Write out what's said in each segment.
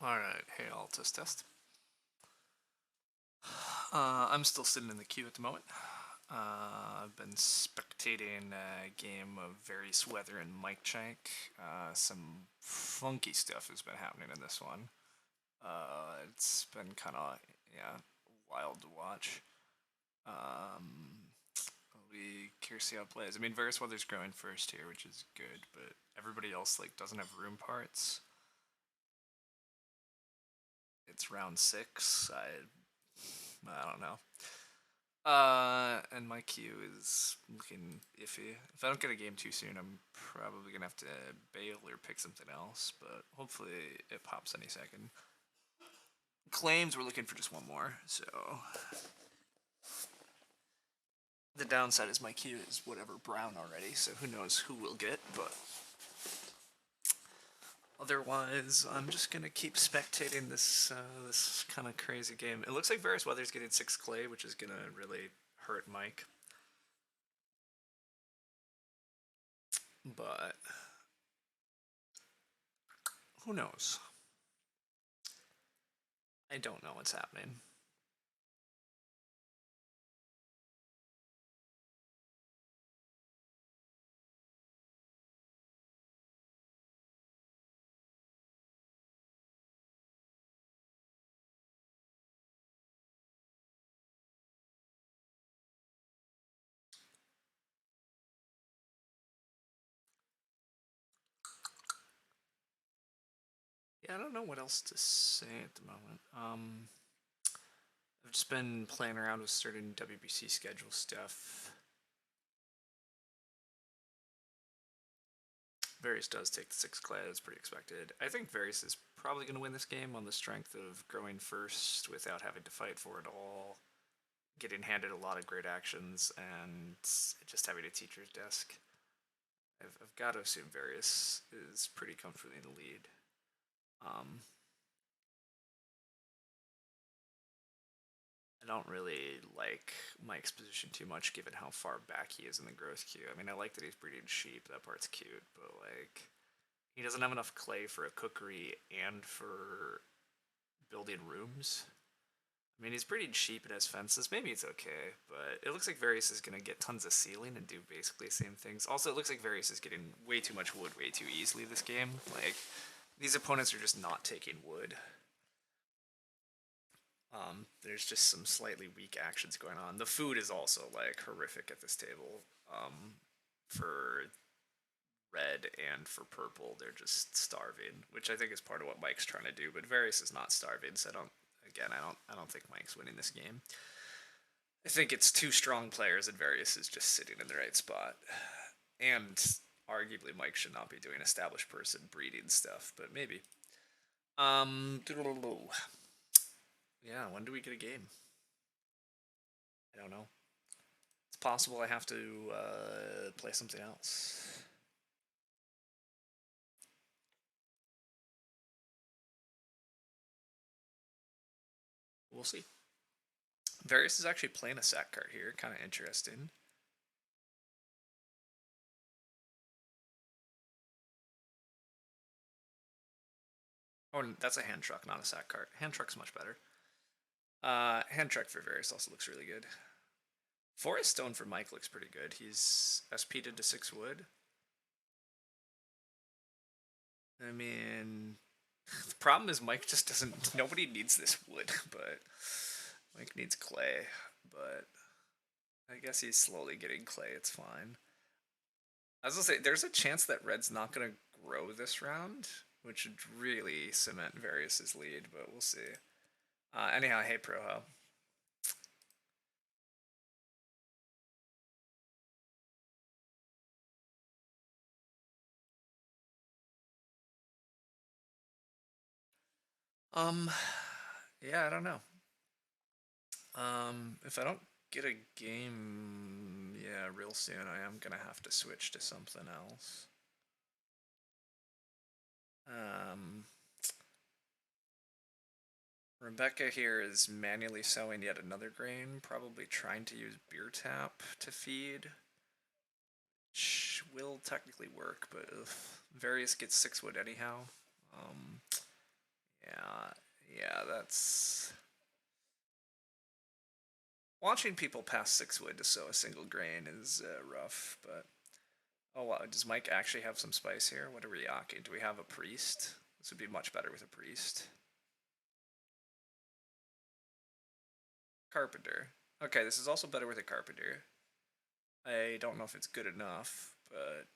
Alright, hey, I'll test. I'm still sitting in the queue at the moment. I've been spectating a game of various weather and Mike Chank. Some funky stuff has been happening in this one. It's been kind of, yeah, wild to watch. I'll be curious to see how it plays. I mean, various weather's growing first here, which is good, but everybody else like doesn't have room parts. It's round 6. I don't know. And my queue is looking iffy. If I don't get a game too soon, I'm probably gonna have to bail or pick something else, but hopefully it pops any second. Claims, we're looking for just one more, so the downside is my queue is whatever brown already, so who knows who we'll get, but otherwise, I'm just gonna keep spectating this kind of crazy game. It looks like Various Weather's getting 6 clay, which is gonna really hurt Mike. But who knows? I don't know what's happening. Yeah, I don't know what else to say at the moment. I've just been playing around with certain WBC schedule stuff. Various does take the 6 clay, that's pretty expected. I think Various is probably going to win this game on the strength of growing first without having to fight for it all, getting handed a lot of great actions, and just having a teacher's desk. I've got to assume Various is pretty comfortably in the lead. Um, I don't really like Mike's position too much given how far back he is in the growth queue. I mean, I like that he's breeding sheep, that part's cute, but like, he doesn't have enough clay for a cookery and for building rooms. I mean, he's breeding sheep and has fences. Maybe it's okay, but it looks like Various is going to get tons of ceiling and do basically the same things. Also, it looks like Various is getting way too much wood way too easily this game. Like, these opponents are just not taking wood. There's just some slightly weak actions going on. The food is also like horrific at this table. For red and for purple, they're just starving, which I think is part of what Mike's trying to do. But Varys is not starving, so I don't. Again, I don't think Mike's winning this game. I think it's two strong players, and Varys is just sitting in the right spot. And arguably, Mike should not be doing established person breeding stuff, but maybe. Um, yeah, when do we get a game? I don't know. It's possible I have to play something else. We'll see. Varys is actually playing a sack card here, kind of interesting. Oh, that's a hand truck, not a sack card. Hand truck's much better. Hand truck for Varys also looks really good. Forest Stone for Mike looks pretty good. He's SP'd into 6 wood. I mean, the problem is Mike just doesn't. Nobody needs this wood, but Mike needs clay. But I guess he's slowly getting clay. It's fine. I was gonna say, there's a chance that Red's not gonna grow this round, which would really cement Varys' lead, but we'll see. Anyhow, hey Proho. Um, yeah, I don't know. If I don't get a game, yeah, real soon, I am gonna have to switch to something else. Um, Rebecca here is manually sowing yet another grain, probably trying to use beer tap to feed, which will technically work, but if Various gets 6 wood anyhow. Um, Yeah, yeah, that's... Watching people pass 6 wood to sow a single grain is rough, but... Oh wow, does Mike actually have some spice here? What are we yawking? Do we have a priest? This would be much better with a priest. Carpenter. Okay, this is also better with a carpenter. I don't know if it's good enough, but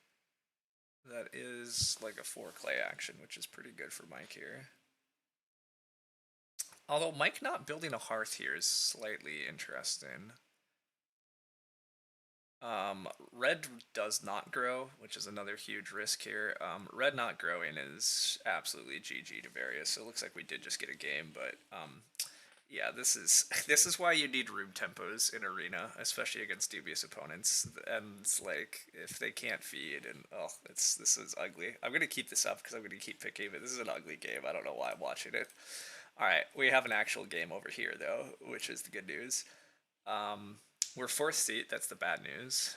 that is like a 4 clay action, which is pretty good for Mike here. Although Mike not building a hearth here is slightly interesting. Red does not grow, which is another huge risk here. Red not growing is absolutely GG to Various, so it looks like we did just get a game, but yeah, this is this is why you need room tempos in Arena, especially against dubious opponents. And it's like if they can't feed, and oh, this is ugly. I'm gonna keep this up because I'm gonna keep picking, but this is an ugly game. I don't know why I'm watching it. All right, we have an actual game over here though, which is the good news. Um, we're fourth seat. That's the bad news.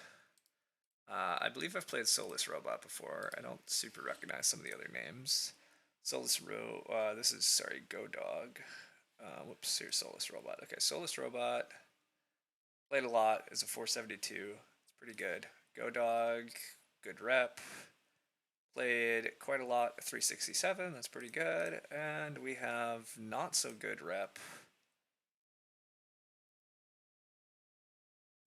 I believe I've played Soulless Robot before. I don't super recognize some of the other names. Soulless this is, sorry, Go Dog. Whoops, here's Soulless Robot. Okay, Soulless Robot. Played a lot. Is a 472. It's pretty good. Go Dog, good rep. Played quite a lot. 367. That's pretty good. And we have not so good rep,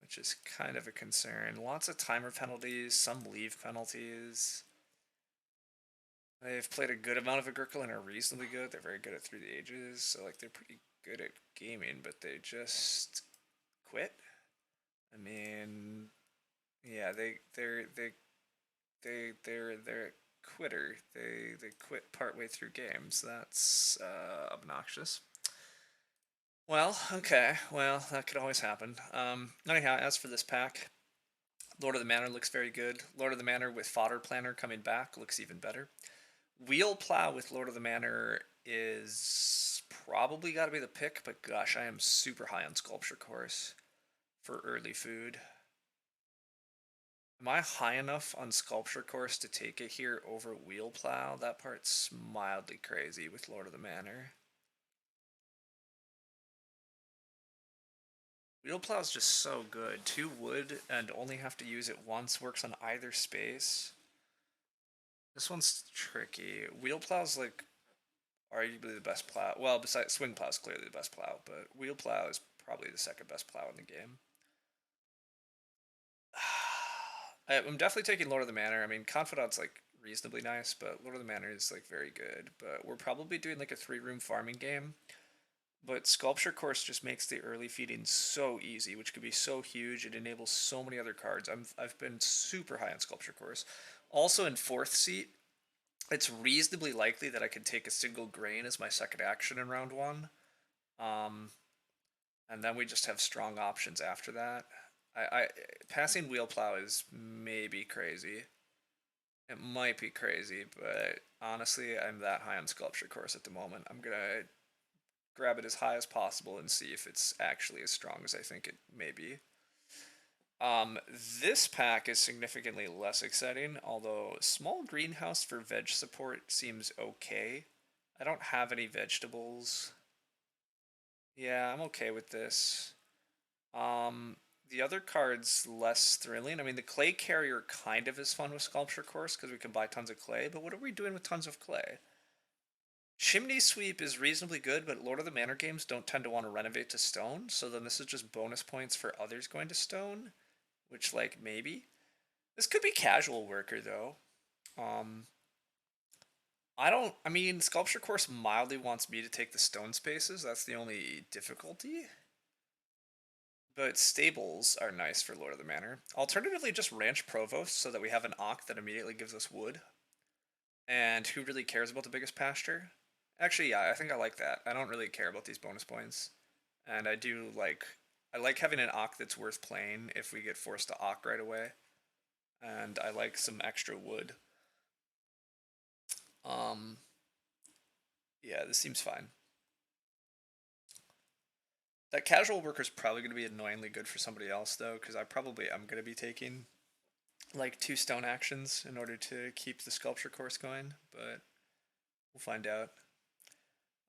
which is kind of a concern. Lots of timer penalties, some leave penalties. They've played a good amount of Agricola and are reasonably good. They're very good at Through the Ages, so like they're pretty good at gaming, but they just quit. I mean, yeah, they're a quitter. They quit partway through games. That's obnoxious. Well, okay. Well, that could always happen. Anyhow, as for this pack, Lord of the Manor looks very good. Lord of the Manor with Fodder Planner coming back looks even better. Wheel Plow with Lord of the Manor is probably got to be the pick, but gosh, I am super high on Sculpture Course for early food. Am I high enough on Sculpture Course to take it here over Wheel Plow? That part's mildly crazy with Lord of the Manor. Wheel Plow is just so good. 2 wood and only have to use it once. Works on either space. This one's tricky. Wheel Plow's like arguably the best plow. Well, besides Swing Plow is clearly the best plow, but Wheel Plow is probably the second best plow in the game. I'm definitely taking Lord of the Manor. I mean, Confidant's like reasonably nice, but Lord of the Manor is like very good. But we're probably doing like a 3-room farming game. But Sculpture Course just makes the early feeding so easy, which could be so huge. It enables so many other cards. I've been super high on Sculpture Course. Also in fourth seat, it's reasonably likely that I could take a single grain as my second action in round one. Um, and then we just have strong options after that. I passing Wheel Plow is maybe crazy. It might be crazy, but honestly, I'm that high on Sculpture Course at the moment. I'm gonna grab it as high as possible and see if it's actually as strong as I think it may be. This pack is significantly less exciting, although small greenhouse for veg support seems okay. I don't have any vegetables. Yeah, I'm okay with this. Um, the other card's less thrilling. I mean, the clay carrier kind of is fun with Sculpture Course because we can buy tons of clay, but what are we doing with tons of clay? Chimney Sweep is reasonably good, but Lord of the Manor games don't tend to want to renovate to stone, so then this is just bonus points for others going to stone, which, like, maybe. This could be Casual Worker, though. Um, I mean, Sculpture Course mildly wants me to take the stone spaces, that's the only difficulty. But stables are nice for Lord of the Manor. Alternatively, just Ranch Provost so that we have an Ock that immediately gives us wood. And who really cares about the biggest pasture? Actually, yeah, I think I like that. I don't really care about these bonus points. And I like having an Ock that's worth playing if we get forced to Ock right away. And I like some extra wood. Um, yeah, this seems fine. That Casual Worker is probably going to be annoyingly good for somebody else, though, because I probably am going to be taking like 2 stone actions in order to keep the Sculpture Course going, but we'll find out.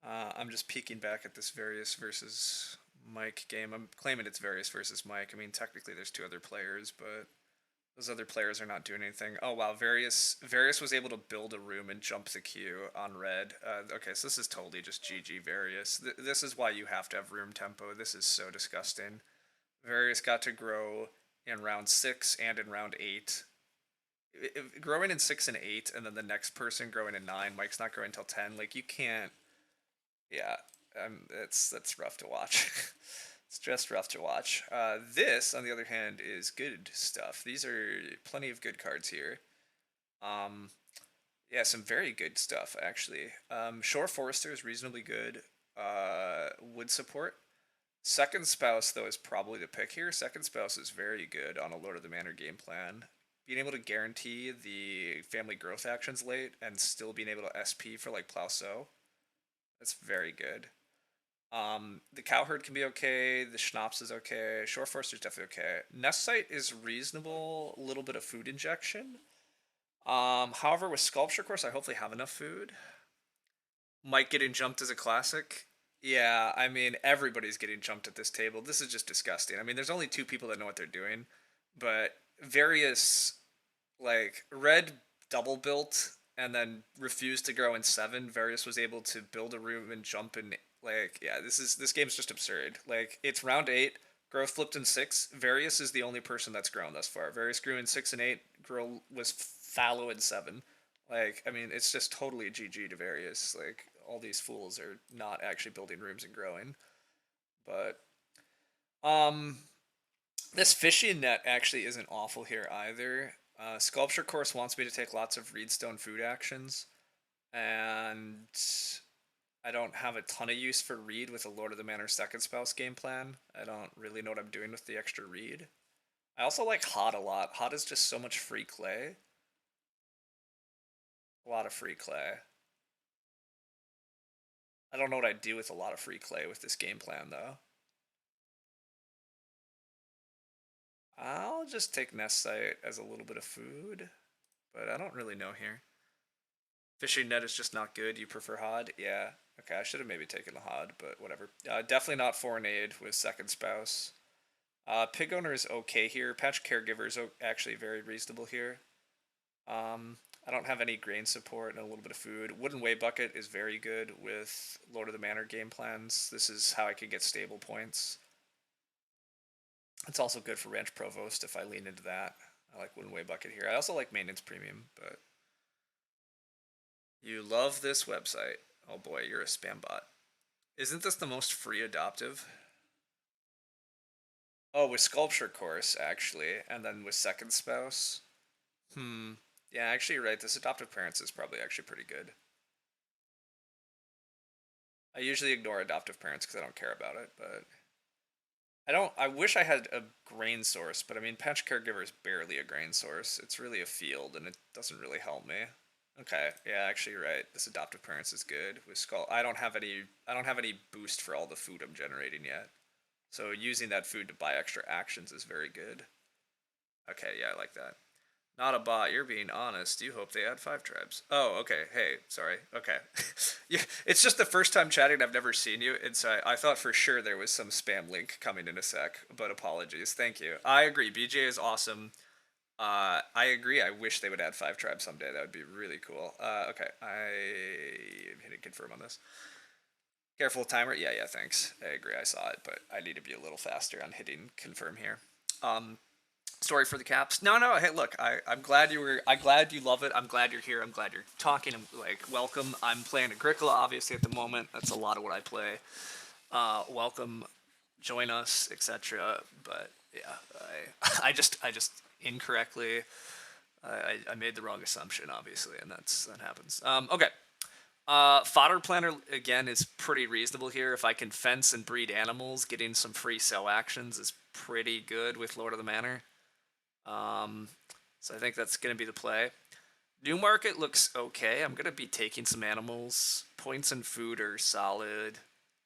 I'm just peeking back at this Various versus Mike game. I'm claiming it's Various versus Mike. I mean, technically there's two other players, but those other players are not doing anything. Oh wow, Various was able to build a room and jump the queue on red. Okay, so this is totally just GG Various. This is why you have to have room tempo. This is so disgusting. Various got to grow in round 6 and in round 8. Growing in 6 and 8, and then the next person growing in 9. Mike's not growing until 10. Like you can't. Yeah, that's rough to watch. It's just rough to watch. This, on the other hand, is good stuff. These are plenty of good cards here. Um, yeah, some very good stuff actually. Shore Forester is reasonably good. Wood support. Second Spouse though is probably the pick here. Second Spouse is very good on a Lord of the Manor game plan. Being able to guarantee the family growth actions late and still being able to SP for like Plow Sow. That's very good. The Cowherd can be okay. The Schnapps is okay. Shore Forester is definitely okay. Nest Site is reasonable. A little bit of food injection. However, with Sculpture Course, I hopefully have enough food. Mike getting jumped as a classic. Yeah, I mean, everybody's getting jumped at this table. This is just disgusting. I mean, there's only two people that know what they're doing, but Various, like, Red double built and then refused to grow in 7. Various was able to build a room and jump in, like, yeah, this game's just absurd. Like, it's round 8, growth flipped in 6. Various is the only person that's grown thus far. Various grew in 6 and 8, grow was fallow in 7. Like, I mean, it's just totally GG to Various. Like, all these fools are not actually building rooms and growing. But, um, this fishing net actually isn't awful here either. Sculpture Course wants me to take lots of Reedstone food actions, and I don't have a ton of use for Reed with a Lord of the Manor Second Spouse game plan. I don't really know what I'm doing with the extra Reed. I also like Hot a lot. Hot is just so much free clay. A lot of free clay. I don't know what I'd do with a lot of free clay with this game plan, though. I'll just take Nest Site as a little bit of food, but I don't really know here. Fishing net is just not good. You prefer Hod? Yeah. Okay, I should have maybe taken the Hod, but whatever. Definitely not Foreign Aid with Second Spouse. Pig Owner is okay here. Patch Caregiver is actually very reasonable here. I don't have any grain support and a little bit of food. Wooden Way Bucket is very good with Lord of the Manor game plans. This is how I can get stable points. It's also good for Ranch Provost if I lean into that. I like Wooden Way Bucket here. I also like Maintenance Premium, but you love this website. Oh boy, you're a spam bot. Isn't this the most free adoptive? Oh, with Sculpture Course, actually, and then with Second Spouse. Hmm. Yeah, actually, you're right. This adoptive parents is probably actually pretty good. I usually ignore adoptive parents because I don't care about it, but I don't. I wish I had a grain source, but I mean, Patch Caregiver is barely a grain source. It's really a field, and it doesn't really help me. Okay, yeah, actually, you're right. This adoptive parents is good with Skull. I don't have any. I don't have any boost for all the food I'm generating yet. So using that food to buy extra actions is very good. Okay, yeah, I like that. Not a bot. You're being honest. You hope they add 5 tribes. Oh, okay. Hey, sorry. Okay. Yeah, it's just the first time chatting. I've never seen you, and so I thought for sure there was some spam link coming in a sec. But apologies. Thank you. I agree. BGA is awesome. I agree. I wish they would add 5 tribes someday. That would be really cool. Okay. I am hitting confirm on this. Careful timer. Yeah, yeah. Thanks. I agree. I saw it, but I need to be a little faster on hitting confirm here. Story for the Caps. No, no. Hey, look, I'm glad you were. I'm glad you love it. I'm glad you're here. I'm glad you're talking. I'm like, welcome. I'm playing Agricola, obviously at the moment. That's a lot of what I play. Welcome, join us, etc. But yeah, I just incorrectly. I made the wrong assumption, obviously, and that happens. Okay. Fodder planner again is pretty reasonable here. If I can fence and breed animals, getting some free sell actions is pretty good with Lord of the Manor. So I think that's going to be the play. Newmarket looks okay. I'm going to be taking some animals. Points and food are solid.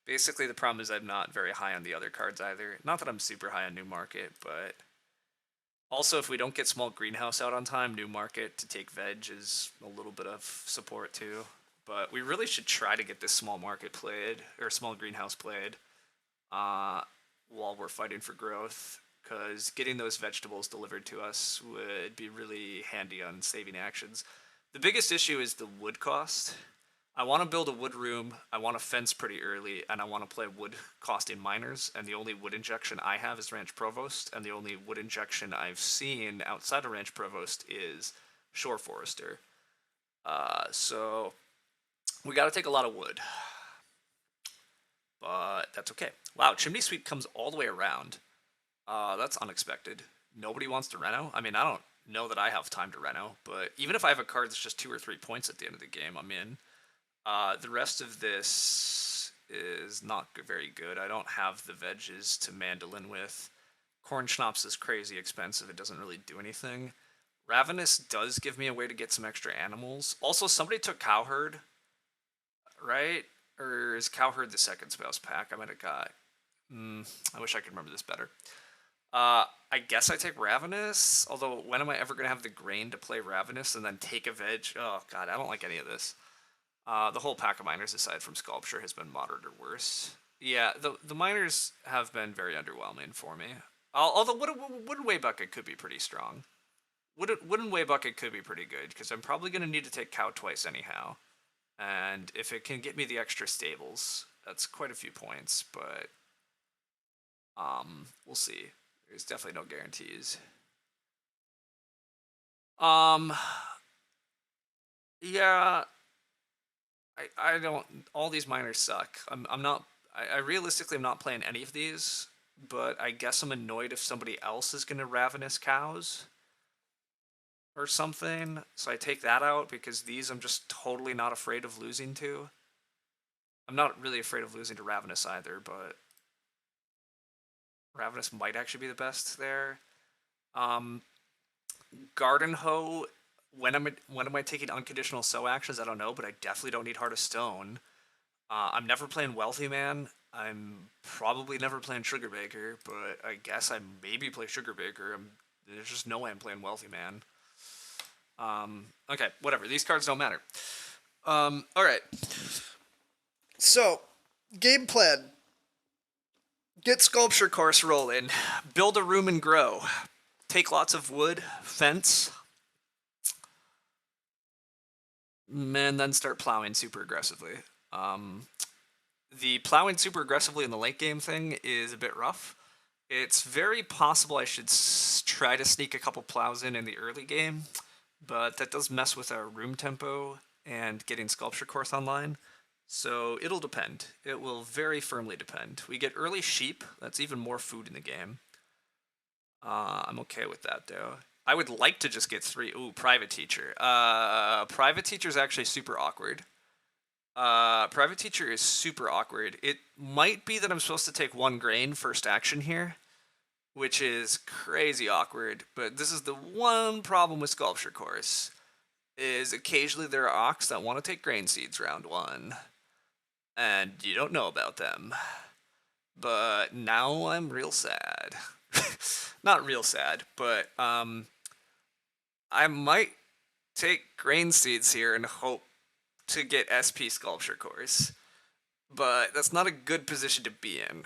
Basically, the problem is I'm not very high on the other cards either. Not that I'm super high on Newmarket, but also if we don't get small greenhouse out on time, Newmarket to take veg is a little bit of support too. but we really should try to get this small market played, or small greenhouse played, uh, while we're fighting for growth, because getting those vegetables delivered to us would be really handy on saving actions. The biggest issue is the wood cost. I want to build a wood room, I want to fence pretty early, and I want to play wood costing miners, and the only wood injection I have is Ranch Provost, and the only wood injection I've seen outside of Ranch Provost is Shore Forester. So we got to take a lot of wood, but that's okay. Wow, Chimney Sweep comes all the way around. That's unexpected. Nobody wants to reno. I mean, I don't know that I have time to reno, but even if I have a card that's just 2 or 3 points at the end of the game, I'm in. The rest of this is not very good. I don't have the veggies to mandolin with. Corn schnapps is crazy expensive. It doesn't really do anything. Ravenous does give me a way to get some extra animals. Also, somebody took Cowherd, right? Or is Cowherd the second spouse pack? I might have got. I wish I could remember this better. I guess I take Ravenous, although when am I ever going to have the grain to play Ravenous and then take a veg? Oh, God, I don't like any of this. The whole pack of miners, aside from Sculpture, has been moderate or worse. Yeah, the miners have been very underwhelming for me. Although Wooden Way Bucket could be pretty strong. Wooden Way Bucket could be pretty good, because I'm probably going to need to take Cow twice anyhow. And if it can get me the extra stables, that's quite a few points, but we'll see. There's definitely no guarantees. Yeah, I don't. All these miners suck. I'm not. I realistically am not playing any of these, but I guess I'm annoyed if somebody else is gonna Ravenous Cows or something. So I take that out because these I'm just totally not afraid of losing to. I'm not really afraid of losing to Ravenous either, but Ravenous might actually be the best there. Garden Hoe. When am I taking unconditional sow actions? I don't know, but I definitely don't need Heart of Stone. I'm never playing Wealthy Man. I'm probably never playing Sugar Baker, but I guess I maybe play Sugar Baker. There's just no way I'm playing Wealthy Man. Okay, whatever. These cards don't matter. All right. So, game plan. Get Sculpture Course rolling. Build a room and grow. Take lots of wood. Fence. And then start plowing super aggressively. The plowing super aggressively in the late game thing is a bit rough. It's very possible I should try to sneak a couple plows in the early game, but that does mess with our room tempo and getting Sculpture Course online. So it'll depend. It will very firmly depend. We get early sheep. That's even more food in the game. I'm okay with that, though. I would like to just get 3. Ooh, Private Teacher. Private Teacher is actually super awkward. Private Teacher is super awkward. It might be that I'm supposed to take 1 grain first action here, which is crazy awkward, but this is the one problem with Sculpture Course, is occasionally there are Ox that want to take grain seeds round 1, and you don't know about them. But now I'm real sad. Not real sad, but I might take grain seeds here and hope to get SP Sculpture Course. But that's not a good position to be in.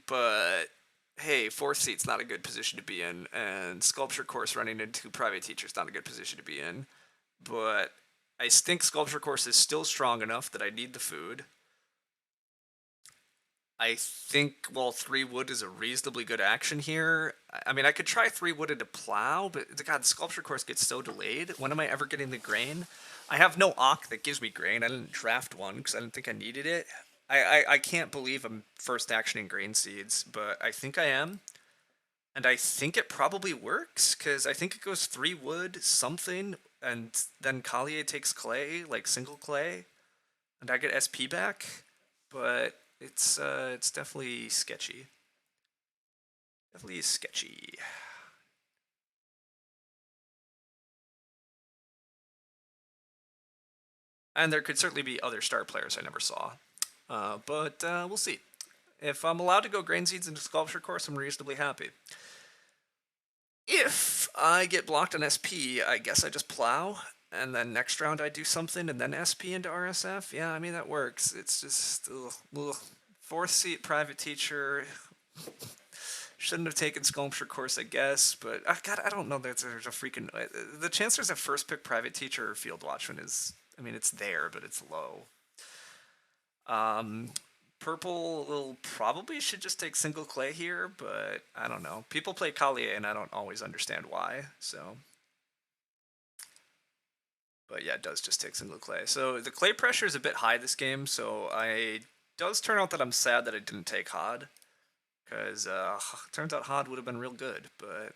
But hey, 4th seat's not a good position to be in, and Sculpture Course running into Private Teacher's not a good position to be in. But I think Sculpture Course is still strong enough that I need the food. I think, well, 3 wood is a reasonably good action here. I mean, I could try 3 wood into plow, but God, the Sculpture Course gets so delayed. When am I ever getting the grain? I have no Ock that gives me grain. I didn't draft one because I didn't think I needed it. I can't believe I'm first actioning grain seeds, but I think I am. And I think it probably works, because I think it goes 3 wood, something, and then Collier takes clay, like single clay, and I get SP back. But it's definitely sketchy. Definitely sketchy. And there could certainly be other star players I never saw. But we'll see. If I'm allowed to go grain seeds into Sculpture Course, I'm reasonably happy. If I get blocked on SP, I guess I just plow, and then next round I do something, and then SP into RSF. Yeah, I mean that works. It's just ugh. Fourth seat private teacher. Shouldn't have taken sculpture course, I guess, but God, I don't know that there's a freaking the chance there's a first pick private teacher or field watchman is. I mean, it's there, but it's low. Um, Purple will probably should just take single clay here, but I don't know. People play Collier, and I don't always understand why. So, but yeah, it does just take single clay. So the clay pressure is a bit high this game. So I does turn out that I'm sad that I didn't take Hod, because turns out Hod would have been real good, but.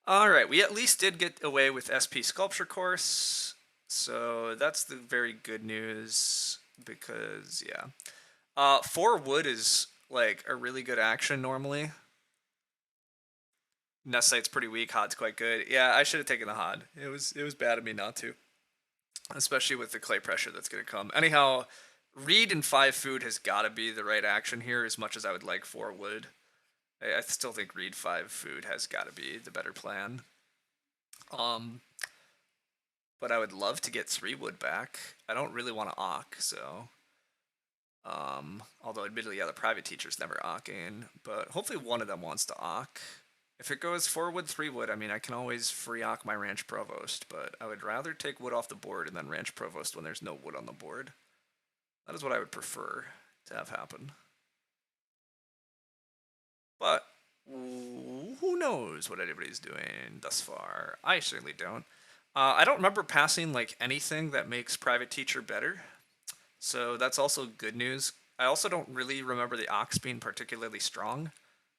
Alright, we at least did get away with SP Sculpture Course, so that's the very good news, because, yeah. 4 wood is, like, a really good action normally. Nest Site's pretty weak, Hod's quite good. Yeah, I should have taken the Hod. It was bad of me not to. Especially with the clay pressure that's going to come. Anyhow, Reed and 5 food has got to be the right action here, as much as I would like 4 wood. I still think Reed 5 food has got to be the better plan. But I would love to get 3 wood back. I don't really want to awk, so. Although admittedly, yeah, the private teacher's never awking, but hopefully one of them wants to awk. If it goes 4 wood, 3 wood, I mean, I can always free awk my Ranch Provost, but I would rather take wood off the board and then Ranch Provost when there's no wood on the board. That is what I would prefer to have happen. But who knows what anybody's doing thus far? I certainly don't. I don't remember passing like anything that makes private teacher better, so that's also good news. I also don't really remember the ox being particularly strong,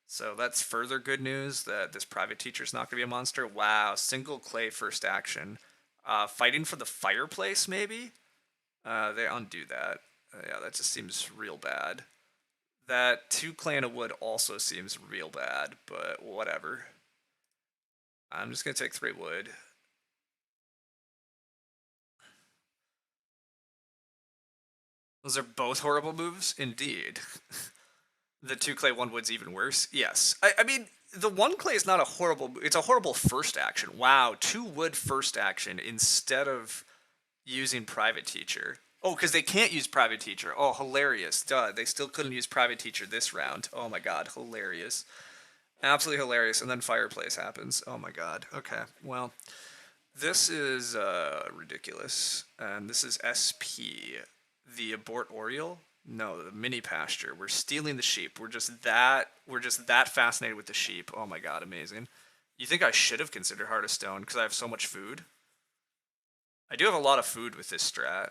so that's further good news that this private teacher's not going to be a monster. Wow, single clay first action. Fighting for the fireplace, maybe? They undo that. Yeah, that just seems real bad. That 2 clay and a wood also seems real bad, but whatever. I'm just going to take 3 wood. Those are both horrible moves? Indeed. The 2 clay, 1 wood's even worse? Yes. I mean, the 1 clay is not a horrible... It's a horrible first action. Wow, 2 wood first action instead of using private teacher. Oh, because they can't use private teacher. Oh, hilarious. Duh, they still couldn't use private teacher this round. Oh my god, hilarious. Absolutely hilarious. And then fireplace happens. Oh my god. Okay, well, this is ridiculous. And this is SP. The abort Oriole? No, the mini pasture. We're stealing the sheep. We're just that fascinated with the sheep. Oh my god, amazing. You think I should have considered Heart of Stone because I have so much food? I do have a lot of food with this strat.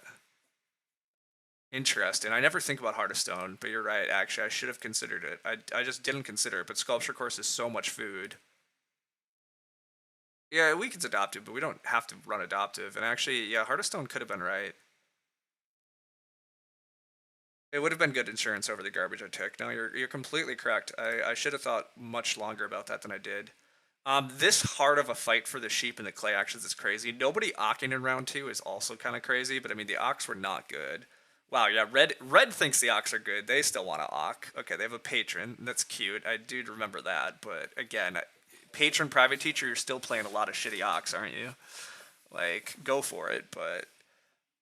Interesting. I never think about Heart of Stone, but you're right. Actually, I should have considered it. I just didn't consider it, but Sculpture Course is so much food. Yeah, Weaken's adoptive, but we don't have to run adoptive. And actually, yeah, Heart of Stone could have been right. It would have been good insurance over the garbage I took. No, you're completely correct. I should have thought much longer about that than I did. This hard of a fight for the sheep and the clay actions is crazy. Nobody awking in round 2 is also kind of crazy, but I mean the ox were not good. Wow, yeah, red thinks the ox are good. They still want to awk. Okay, they have a patron. That's cute. I do remember that, but again, patron private teacher, you're still playing a lot of shitty ox, aren't you? Like, go for it, but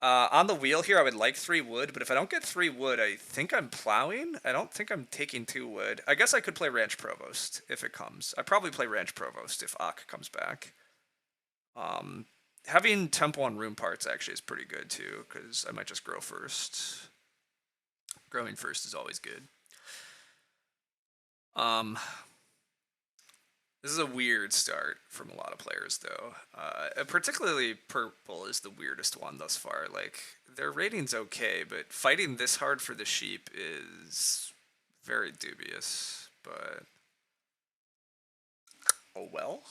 on the wheel here, I would like 3 wood, but if I don't get 3 wood, I think I'm plowing. I don't think I'm taking 2 wood. I guess I could play Ranch Provost if it comes. I probably play Ranch Provost if Ak comes back. Having Temple on room parts actually is pretty good too, because I might just grow first. Growing first is always good. This is a weird start from a lot of players, though. Particularly Purple is the weirdest one thus far. Like, their rating's okay, but fighting this hard for the sheep is very dubious. But, oh well.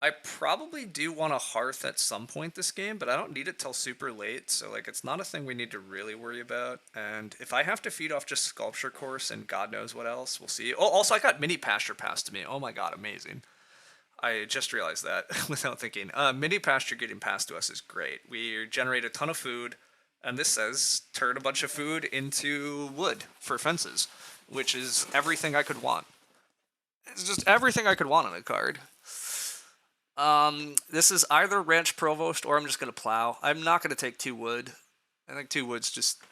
I probably do want a hearth at some point this game, but I don't need it till super late, so like it's not a thing we need to really worry about. And if I have to feed off just Sculpture Course and God knows what else, we'll see. Oh, also I got Mini Pasture passed to me. Oh my god, amazing. I just realized that without thinking. Mini Pasture getting passed to us is great. We generate a ton of food, And this says turn a bunch of food into wood for fences, which is everything I could want. It's just everything I could want on a card. This is either Ranch Provost or I'm just gonna plow. I'm not gonna take 2 wood. I think 2 wood's just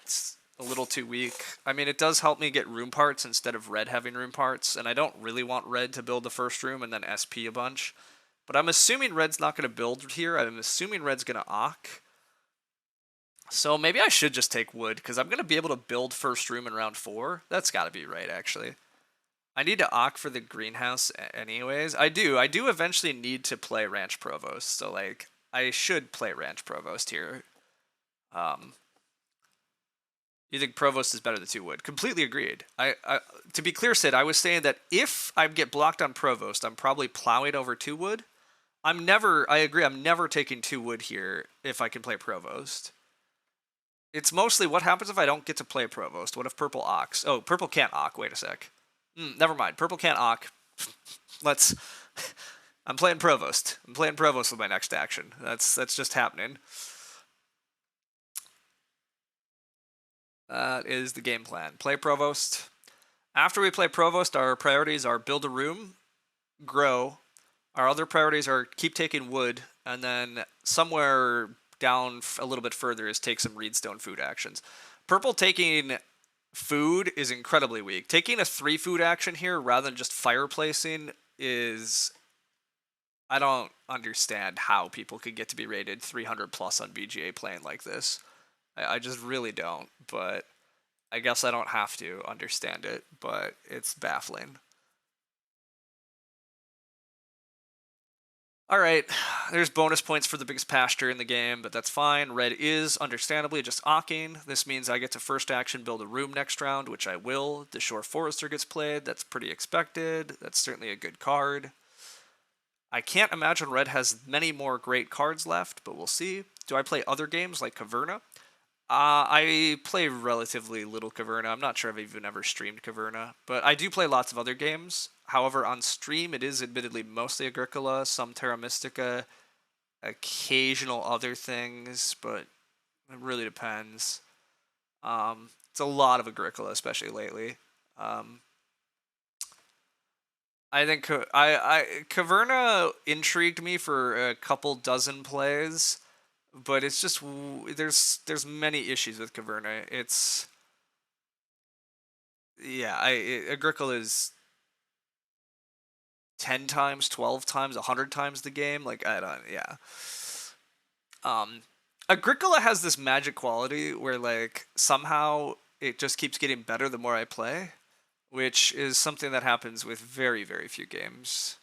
a little too weak. I mean, it does help me get room parts instead of red having room parts, and I don't really want red to build the first room and then SP a bunch. But I'm assuming red's not gonna build here. I'm assuming red's gonna Ock. So maybe I should just take wood, because I'm gonna be able to build first room in round 4. That's gotta be right, actually. I need to Ock for the greenhouse anyways. I do eventually need to play Ranch Provost, so like I should play Ranch Provost here. You think Provost is better than 2 wood? Completely agreed. I to be clear, Sid, I was saying that if I get blocked on Provost, I'm probably plowing over 2 wood. I agree, I'm never taking 2 wood here if I can play Provost. It's mostly what happens if I don't get to play Provost. What if purple Ocks? Oh, purple can't Ock. Wait a sec. Never mind. Purple can't Ock. Let's. I'm playing Provost. I'm playing Provost with my next action. That's just happening. That is the game plan. Play Provost. After we play Provost, our priorities are build a room, grow. Our other priorities are keep taking wood, and then somewhere down a little bit further is take some Reedstone food actions. Purple taking food is incredibly weak. Taking a 3 food action here rather than just fireplacing is... I don't understand how people could get to be rated 300 plus on BGA playing like this. I just really don't, but I guess I don't have to understand it, but it's baffling. Alright, there's bonus points for the biggest pasture in the game, but that's fine. Red is, understandably, just Ocking. This means I get to first action build a room next round, which I will. The Shore Forester gets played. That's pretty expected. That's certainly a good card. I can't imagine Red has many more great cards left, but we'll see. Do I play other games like Caverna? I play relatively little Caverna. I'm not sure I've even ever streamed Caverna, but I do play lots of other games. However, on stream, it is admittedly mostly Agricola, some Terra Mystica, occasional other things, but it really depends. It's a lot of Agricola, especially lately. I think Caverna intrigued me for a couple dozen plays, but it's just there's many issues with Caverna. It's Agricola is 10 times, 12 times, 100 times the game. Like I don't Agricola has this magic quality where like somehow it just keeps getting better the more I play, which is something that happens with very, very few games.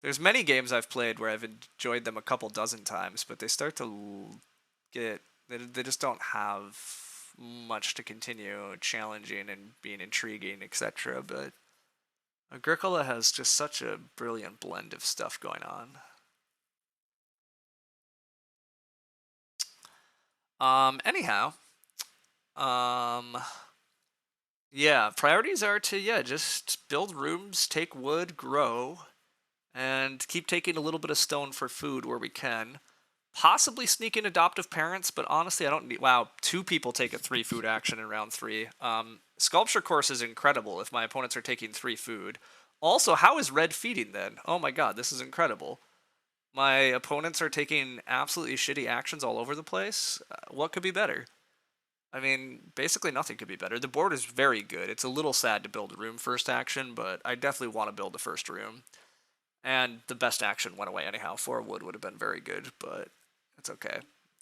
There's many games I've played where I've enjoyed them a couple dozen times, but they start to they just don't have much to continue challenging and being intriguing, etc. But Agricola has just such a brilliant blend of stuff going on. Anyhow, yeah, priorities are to just build rooms, take wood, grow, and keep taking a little bit of stone for food where we can. Possibly sneak in adoptive parents, but honestly, I don't need... Wow, 2 people take a 3 food action in round 3. Sculpture course is incredible if my opponents are taking 3 food. Also, how is red feeding then? Oh my god, this is incredible. My opponents are taking absolutely shitty actions all over the place. What could be better? I mean, basically nothing could be better. The board is very good. It's a little sad to build a room first action, but I definitely want to build the first room. And the best action went away anyhow. 4 wood would have been very good, but it's okay.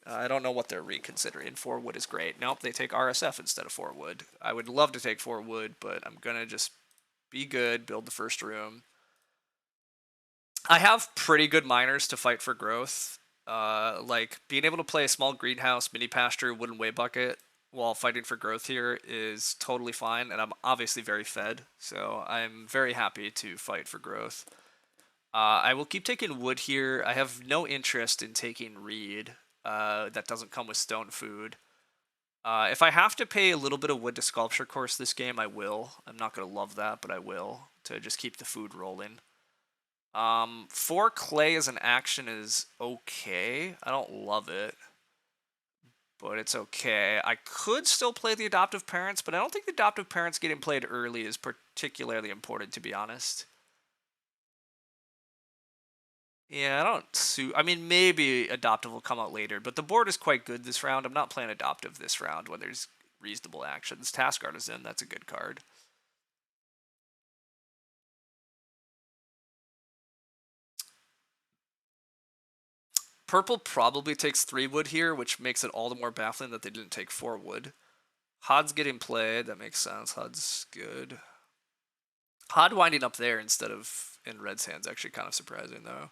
I don't know what they're reconsidering. 4 wood is great. Nope, they take RSF instead of 4 wood. I would love to take 4 wood, but I'm going to just be good, build the first room. I have pretty good miners to fight for growth. Like, being able to play a small greenhouse, mini pasture, wooden way bucket while fighting for growth here is totally fine, and I'm obviously very fed, so I'm very happy to fight for growth. I will keep taking wood here. I have no interest in taking reed. That doesn't come with stone food. If I have to pay a little bit of wood to sculpture course this game, I will. I'm not going to love that, but I will, to just keep the food rolling. 4 clay as an action is okay. I don't love it. but it's okay. I could still play the adoptive parents, but I don't think the adoptive parents getting played early is particularly important, to be honest. Yeah, I don't I mean, maybe adoptive will come out later, but the board is quite good this round. I'm not playing adoptive this round when there's reasonable actions. Task Artisan, that's a good card. Purple probably takes 3 wood here, which makes it all the more baffling that they didn't take 4 wood. Hod's getting played. That makes sense. Hod's good. Hod winding up there instead of in Red's hands actually kind of surprising, though.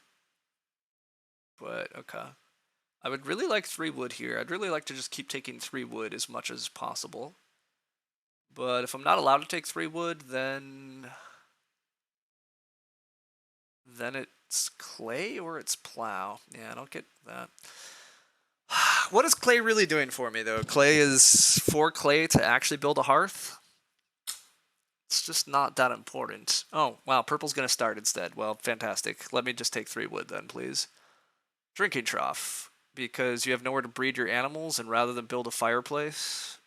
But, okay. I would really like 3 wood here. I'd really like to just keep taking 3 wood as much as possible. But if I'm not allowed to take 3 wood, then it's clay or it's plow. Yeah, I don't get that. What is clay really doing for me, though? Clay is 4 clay to actually build a hearth. It's just not that important. Oh, wow, purple's going to start instead. Well, fantastic. Let me just take 3 wood then, please. Drinking trough, because you have nowhere to breed your animals, and rather than build a fireplace,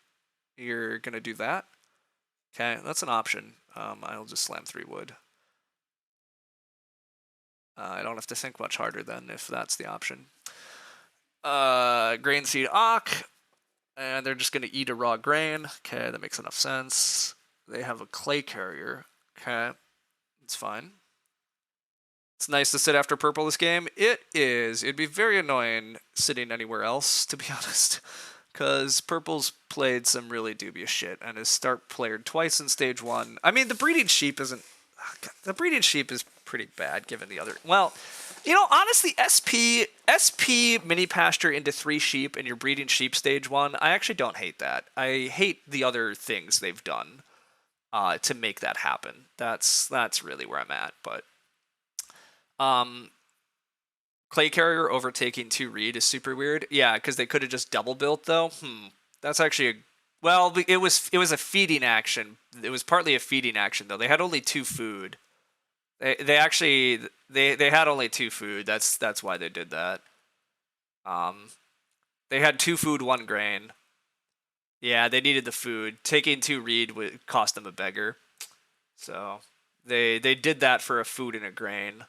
you're going to do that. Okay, that's an option. I'll just slam 3 wood. I don't have to think much harder then if that's the option. Grain seed Ock, and they're just going to eat a raw grain. Okay, that makes enough sense. They have a clay carrier. Okay, it's fine. It's nice to sit after purple this game. It is. It'd be very annoying sitting anywhere else, to be honest, because purple's played some really dubious shit and has start played twice in stage 1. I mean, the breeding sheep isn't. The breeding sheep is pretty bad given the other. Well, you know, honestly, SP mini pasture into 3 sheep and you're breeding sheep stage 1. I actually don't hate that. I hate the other things they've done to make that happen. That's really where I'm at. But clay carrier overtaking 2 reed is super weird. Yeah, because they could have just double built though. That's actually a well. It was a feeding action. It was partly a feeding action though. They had only 2 food. They actually they had only 2 food. That's why they did that. They had 2 food, 1 grain. Yeah, they needed the food. Taking 2 reed would cost them a beggar. So they did that for a food and a grain.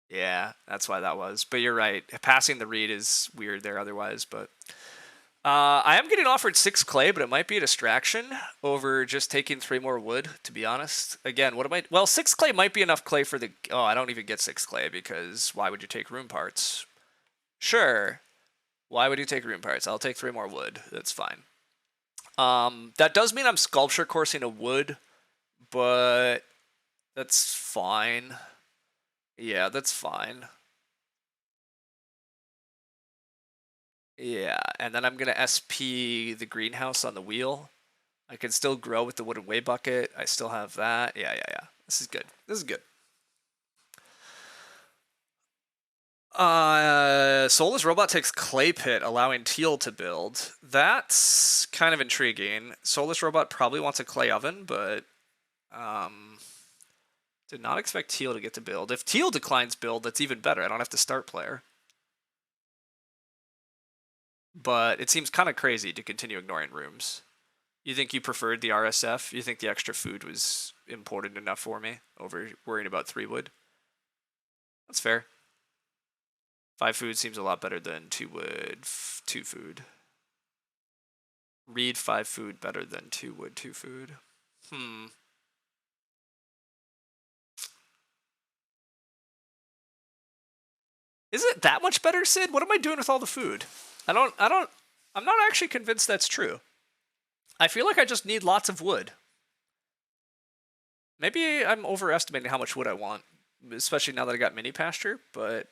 Yeah, that's why that was. But you're right. Passing the reed is weird there otherwise. But I am getting offered 6 clay, but it might be a distraction over just taking 3 more wood, to be honest. Again, what am I... Well, 6 clay might be enough clay for the... Oh, I don't even get 6 clay because why would you take room parts? Sure. Why would you take room parts? I'll take 3 more wood. That's fine. That does mean I'm sculpture coursing a wood, but that's fine. Yeah, that's fine. Yeah, and then I'm going to SP the greenhouse on the wheel. I can still grow with the wooden way bucket. I still have that. Yeah. This is good. This is good. Soulless Robot takes Clay Pit, allowing Teal to build. That's kind of intriguing. Soulless Robot probably wants a Clay Oven, but did not expect Teal to get to build. If Teal declines build, that's even better. I don't have to start player. But it seems kind of crazy to continue ignoring rooms. You think you preferred the RSF? You think the extra food was important enough for me over worrying about 3 wood? That's fair. 5 food seems a lot better than 2 wood, 2 food. Read 5 food better than 2 wood, 2 food. Is it that much better, Sid? What am I doing with all the food? I'm not actually convinced that's true. I feel like I just need lots of wood. Maybe I'm overestimating how much wood I want, especially now that I got mini pasture, but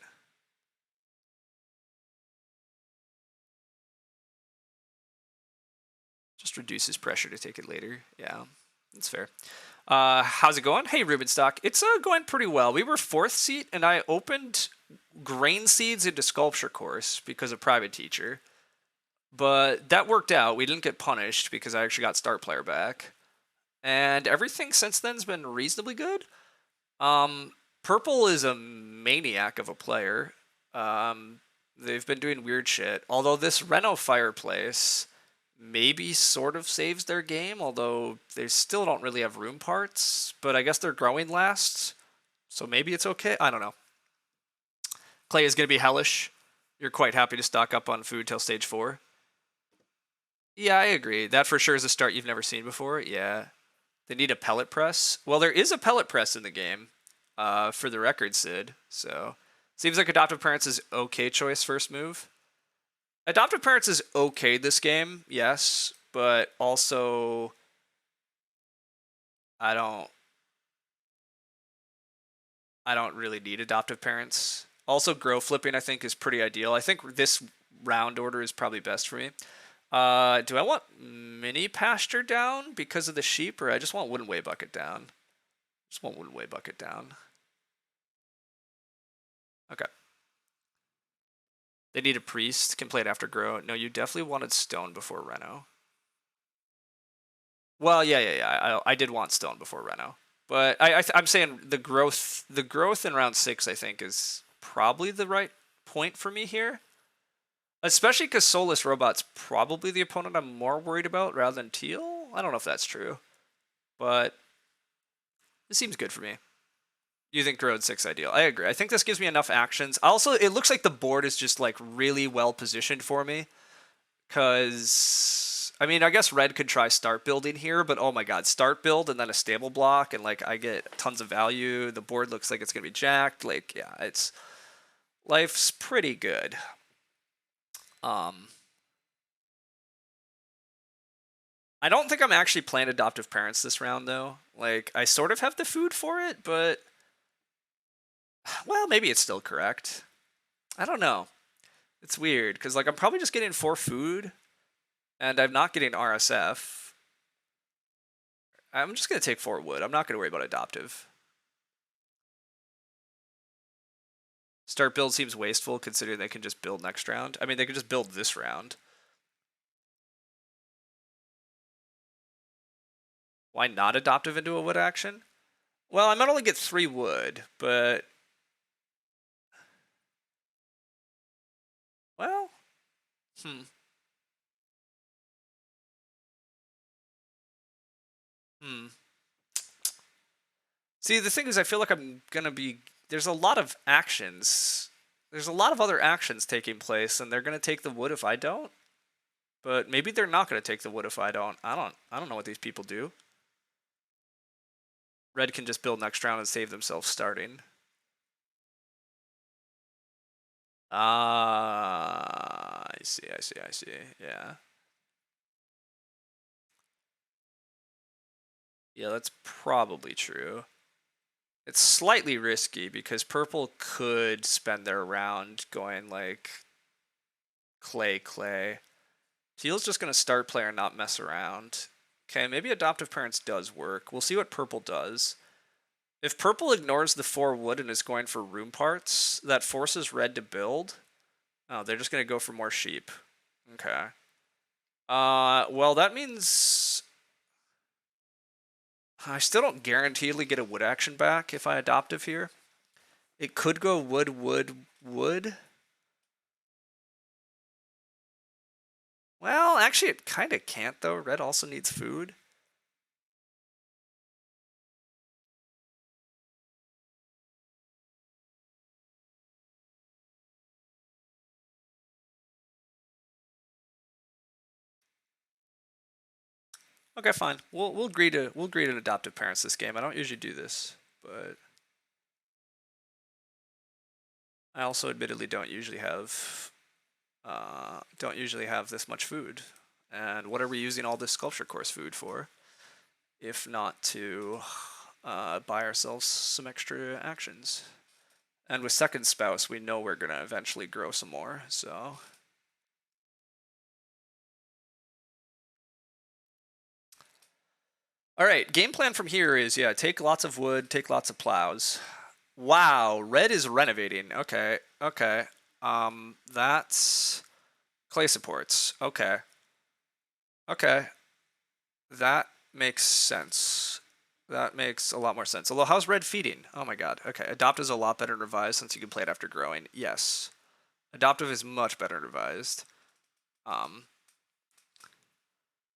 just reduces pressure to take it later. Yeah, that's fair. How's it going? Hey, Rubenstock. It's going pretty well. We were 4th seat, and I opened grain seeds into sculpture course because of private teacher. But that worked out. We didn't get punished because I actually got start player back. And everything since then's been reasonably good. Purple is a maniac of a player. They've been doing weird shit. Although this Reno fireplace maybe sort of saves their game, although they still don't really have room parts. But I guess they're growing last, so maybe it's okay. I don't know. Clay is going to be hellish. You're quite happy to stock up on food till stage 4. Yeah, I agree. That for sure is a start you've never seen before. Yeah. They need a pellet press. Well, there is a pellet press in the game, for the record, Sid. So, seems like Adoptive Parents is okay choice first move. Adoptive Parents is okay this game, yes, but also I don't really need Adoptive Parents. Also, grow flipping I think is pretty ideal. I think this round order is probably best for me. Do I want mini pasture down because of the sheep, or I just want wooden way bucket down? Just want wooden way bucket down. Okay. They need a priest. Can play it after grow. No, you definitely wanted stone before Reno. Well, yeah. I did want stone before Reno, but I'm saying the growth in round 6 I think is probably the right point for me here. Especially because Soulless Robot's probably the opponent I'm more worried about rather than Teal. I don't know if that's true, but it seems good for me. You think Road 6 ideal? I agree. I think this gives me enough actions. Also, it looks like the board is just like really well positioned for me. Because, I mean, I guess red could try start building here, but oh my god, start build and then a stable block, and like I get tons of value. The board looks like it's going to be jacked. Like, yeah, it's... Life's pretty good. I don't think I'm actually playing Adoptive Parents this round, though. Like, I sort of have the food for it, but... Well, maybe it's still correct. I don't know. It's weird, because like I'm probably just getting 4 food, and I'm not getting RSF. I'm just going to take 4 wood. I'm not going to worry about Adoptive. Start build seems wasteful, considering they can just build next round. I mean, they could just build this round. Why not Adoptive into a wood action? Well, I might only get 3 wood, but... Well... Hmm. See, the thing is, I feel like I'm going to be... There's a lot of actions. There's a lot of other actions taking place, and they're going to take the wood if I don't. But maybe they're not going to take the wood if I don't. I don't know what these people do. Red can just build next round and save themselves starting. Ah, I see. Yeah. Yeah, that's probably true. It's slightly risky because purple could spend their round going like clay. Teal's just going to start play and not mess around. Okay, maybe Adoptive Parents does work. We'll see what purple does. If purple ignores the 4 wood and is going for room parts, that forces red to build. Oh, they're just going to go for more sheep. Okay. Well, that means... I still don't guaranteedly get a wood action back if I Adoptive here. It could go wood. Well, actually, it kind of can't, though. Red also needs food. Okay, fine. We'll agree to Adoptive Parents this game. I don't usually do this, but I also admittedly don't usually have this much food. And what are we using all this sculpture course food for, if not to buy ourselves some extra actions? And with second spouse, we know we're gonna eventually grow some more. So. All right, game plan from here is, yeah, take lots of wood, take lots of plows. Wow, red is renovating. Okay. That's clay supports. Okay. That makes sense. That makes a lot more sense. Although, how's red feeding? Oh my god. Okay, adopt is a lot better than revise since you can play it after growing. Yes. Adoptive is much better advised.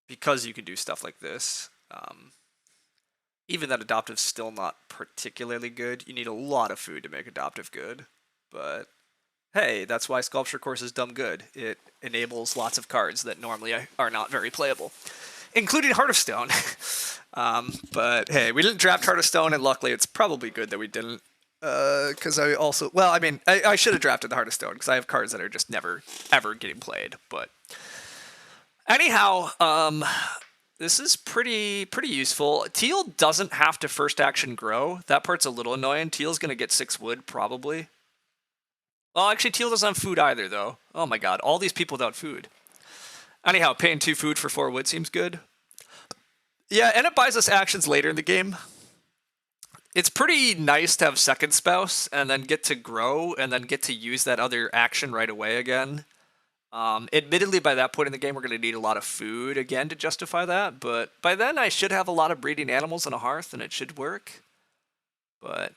Because you can do stuff like this. Even that adoptive's still not particularly good. You need a lot of food to make adoptive good. But hey, that's why Sculpture Course is dumb good. It enables lots of cards that normally are not very playable, including Heart of Stone. But hey, we didn't draft Heart of Stone, and luckily it's probably good that we didn't. Because I also, well, I mean, I should have drafted the Heart of Stone because I have cards that are just never, ever getting played. But anyhow, this is pretty useful. Teal doesn't have to first action grow. That part's a little annoying. Teal's going to get 6 wood, probably. Well, actually, Teal doesn't have food either, though. Oh my god, all these people without food. Anyhow, paying 2 food for 4 wood seems good. Yeah, and it buys us actions later in the game. It's pretty nice to have Second Spouse, and then get to grow, and then get to use that other action right away again. Admittedly, by that point in the game, we're going to need a lot of food again to justify that, but by then I should have a lot of breeding animals and a hearth, and it should work. But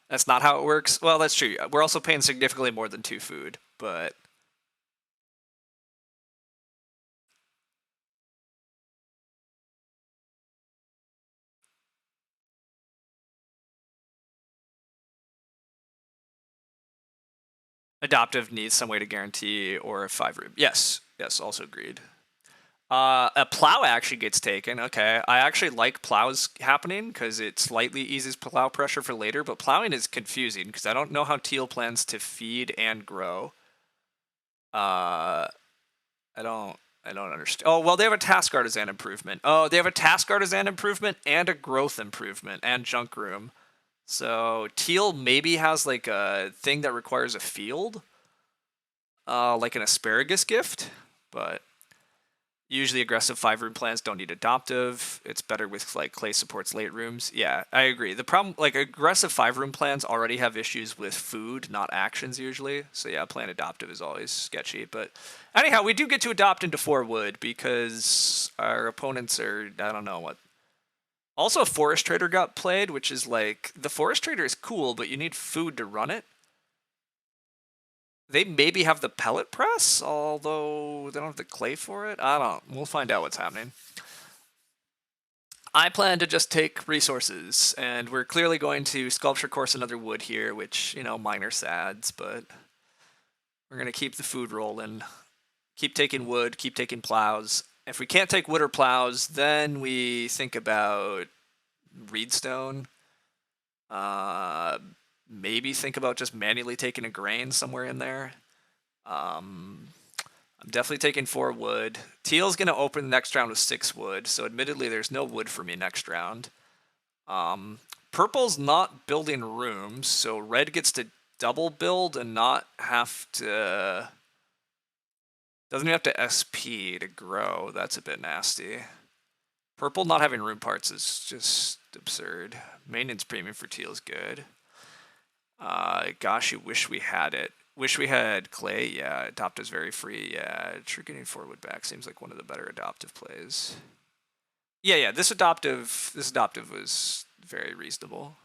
that's not how it works. Well, that's true. We're also paying significantly more than 2 food, but... Adoptive needs some way to guarantee or a 5 room. Yes, also agreed. A plow actually gets taken. Okay, I actually like plows happening because it slightly eases plow pressure for later, but plowing is confusing because I don't know how Teal plans to feed and grow. I don't understand. Oh, well, they have a task artisan improvement. Oh, they have a task artisan improvement and a growth improvement and junk room. So Teal maybe has like a thing that requires a field, like an asparagus gift, but usually aggressive 5-room plans don't need adoptive. It's better with like clay supports late rooms. Yeah, I agree. The problem, like aggressive 5-room plans already have issues with food, not actions usually. So yeah, playing adoptive is always sketchy. But anyhow, we do get to adopt into 4 wood because our opponents are, I don't know what. Also, Forest Trader got played, which is like, the Forest Trader is cool, but you need food to run it. They maybe have the pellet press, although they don't have the clay for it. I don't. We'll find out what's happening. I plan to just take resources, and we're clearly going to Sculpture Course another wood here, which, you know, minor sads, but we're going to keep the food rolling. Keep taking wood, keep taking plows. If we can't take wood or plows, then we think about reedstone. Maybe think about just manually taking a grain somewhere in there. I'm definitely taking 4 wood. Teal's going to open the next round with 6 wood, so admittedly there's no wood for me next round. Purple's not building rooms, so red gets to double build and not have to... Doesn't even have to SP to grow. That's a bit nasty. Purple not having room parts is just absurd. Maintenance premium for Teal is good. Gosh, you wish we had it. Wish we had clay. Yeah, adopt is very free. Yeah, true getting forward back seems like one of the better adoptive plays. Yeah. This adoptive was very reasonable.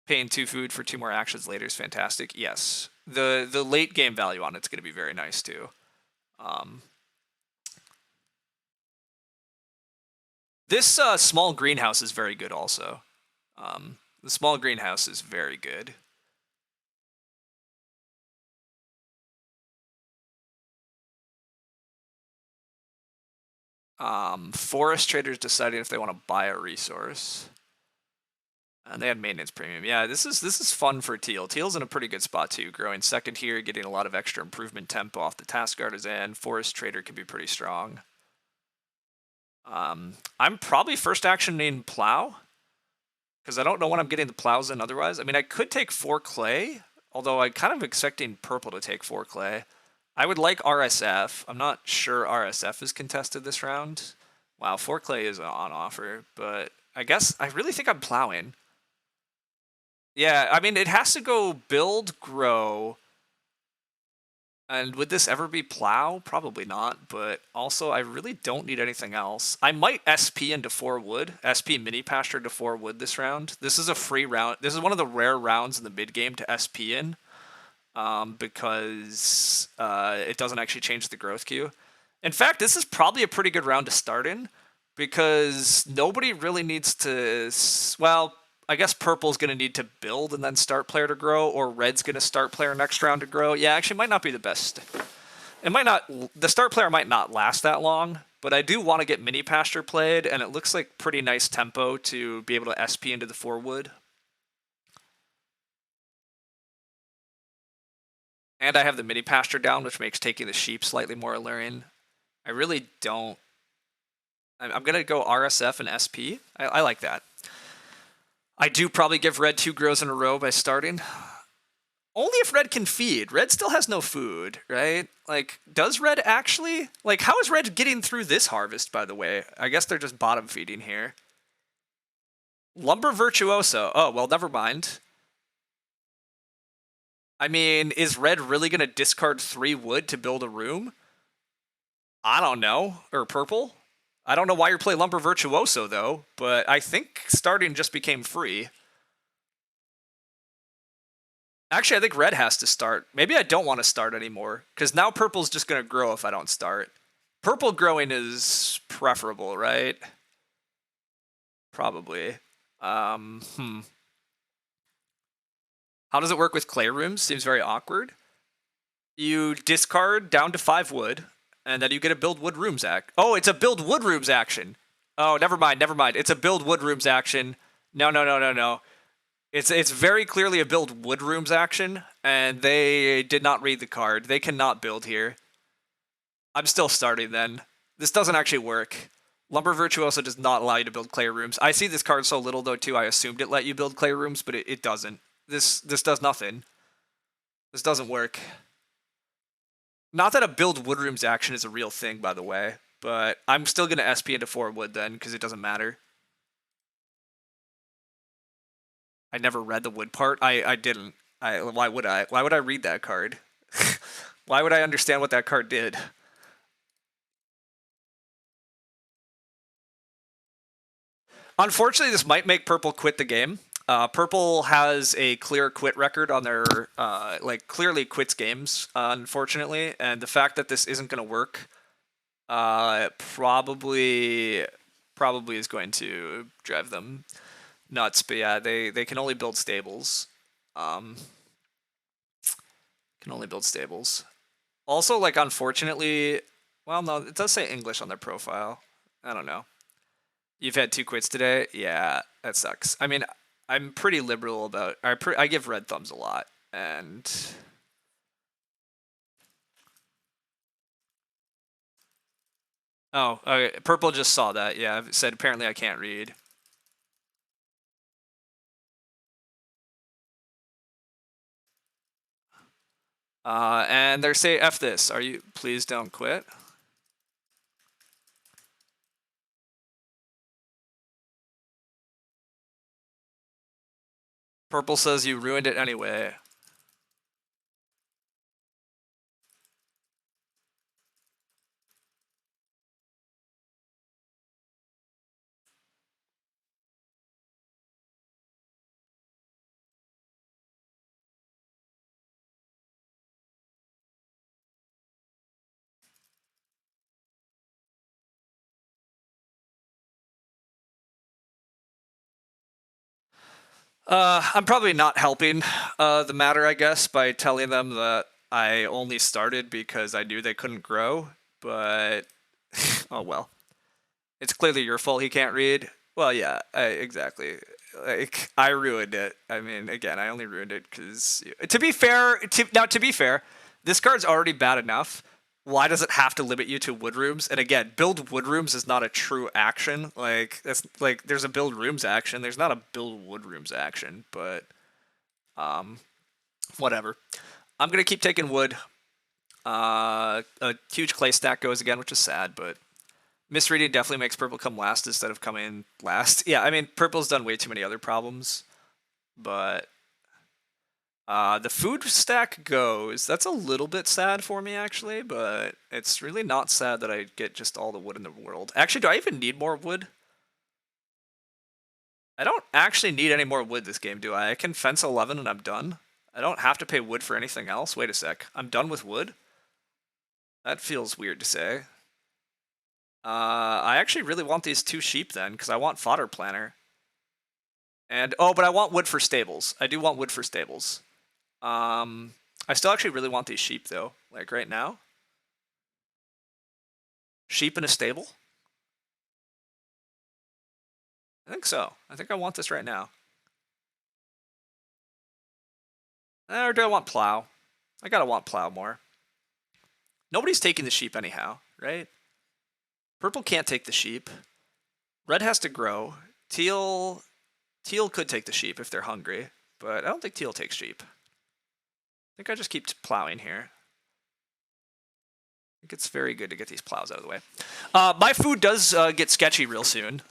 Paying 2 food for 2 more actions later is fantastic. Yes, the late game value on it's going to be very nice too. This small greenhouse is very good also. The small greenhouse is very good. Forest traders deciding if they want to buy a resource. And they had maintenance premium. Yeah, this is fun for Teal. Teal's in a pretty good spot too. Growing second here, getting a lot of extra improvement tempo off the task artisan. Forest trader can be pretty strong. I'm probably first actioning plow, because I don't know when I'm getting the plows in otherwise. I mean, I could take 4 clay, although I'm kind of expecting purple to take 4 clay. I would like RSF. I'm not sure RSF is contested this round. Wow, 4 clay is on offer, but I guess I really think I'm plowing. Yeah, I mean, it has to go build, grow. And would this ever be plow? Probably not, but also I really don't need anything else. I might SP into 4 wood, SP mini pasture to 4 wood this round. This is a free round. This is one of the rare rounds in the mid game to SP in. because it doesn't actually change the growth queue. In fact, this is probably a pretty good round to start in because nobody really needs to. Well, I guess purple's going to need to build and then start player to grow, or red's going to start player next round to grow. Yeah, actually, it might not be the best. It might not. The start player might not last that long, but I do want to get mini pasture played, and it looks like pretty nice tempo to be able to SP into the 4 wood. And I have the mini pasture down, which makes taking the sheep slightly more alluring. I really don't. I'm going to go RSF and SP. I like that. I do probably give red 2 grows in a row by starting. Only if red can feed. Red still has no food, right? Like, does red actually? Like, how is red getting through this harvest, by the way? I guess they're just bottom feeding here. Lumber Virtuoso. Oh, well, never mind. I mean, is red really going to discard 3 wood to build a room? I don't know. Or purple? I don't know why you're playing Lumber Virtuoso, though, but I think starting just became free. Actually, I think red has to start. Maybe I don't want to start anymore, because now purple's just going to grow if I don't start. Purple growing is preferable, right? Probably. How does it work with clay rooms? Seems very awkward. You discard down to 5 wood, and then you get a build wood rooms act. Oh, it's a build wood rooms action. Oh, never mind. It's a build wood rooms action. No. It's very clearly a build wood rooms action, and they did not read the card. They cannot build here. I'm still starting then. This doesn't actually work. Lumber Virtuoso does not allow you to build clay rooms. I see this card so little though too, I assumed it let you build clay rooms, but it doesn't. This does nothing. This doesn't work. Not that a build wood rooms action is a real thing, by the way, but I'm still going to SP into 4 wood then, because it doesn't matter. I never read the wood part. I didn't. Why would I? Why would I read that card? Why would I understand what that card did? Unfortunately, this might make purple quit the game. Purple has a clear quit record on their clearly quits games, unfortunately, and the fact that this isn't going to work probably is going to drive them nuts. But yeah, they can only build stables. Can only build stables. Also, like, unfortunately, well, no, it does say English on their profile. I don't know. You've had 2 quits today? Yeah, that sucks. I mean, I'm pretty liberal about. I give red thumbs a lot, and oh, okay, purple just saw that. Yeah, it said apparently I can't read. And they're saying F this. Are you? Please don't quit. Purple says you ruined it anyway. I'm probably not helping the matter, I guess, by telling them that I only started because I knew they couldn't grow. But oh well, it's clearly your fault he can't read. Well, yeah, exactly. Like, I ruined it. I mean, again, I only ruined it because, to be fair, this card's already bad enough. Why does it have to limit you to wood rooms? And again, build wood rooms is not a true action. Like, that's like, there's a build rooms action. There's not a build wood rooms action. But whatever. I'm gonna keep taking wood. A huge clay stack goes again, which is sad, but misreading definitely makes purple come last instead of coming last. Yeah, I mean, purple's done way too many other problems, but the food stack goes. That's a little bit sad for me, actually, but it's really not sad that I get just all the wood in the world. Actually, do I even need more wood? I don't actually need any more wood this game, do I? I can fence 11 and I'm done. I don't have to pay wood for anything else. Wait a sec. I'm done with wood? That feels weird to say. I actually really want these 2 sheep then, because I want fodder planter. And, oh, but I want wood for stables. I do want wood for stables. I still actually really want these sheep, though. Like, right now. Sheep in a stable? I think so. I think I want this right now. Or do I want plow? I gotta want plow more. Nobody's taking the sheep anyhow, right? Purple can't take the sheep. Red has to grow. Teal could take the sheep if they're hungry, but I don't think teal takes sheep. I think I just keep plowing here. I think it's very good to get these plows out of the way. My food does get sketchy real soon.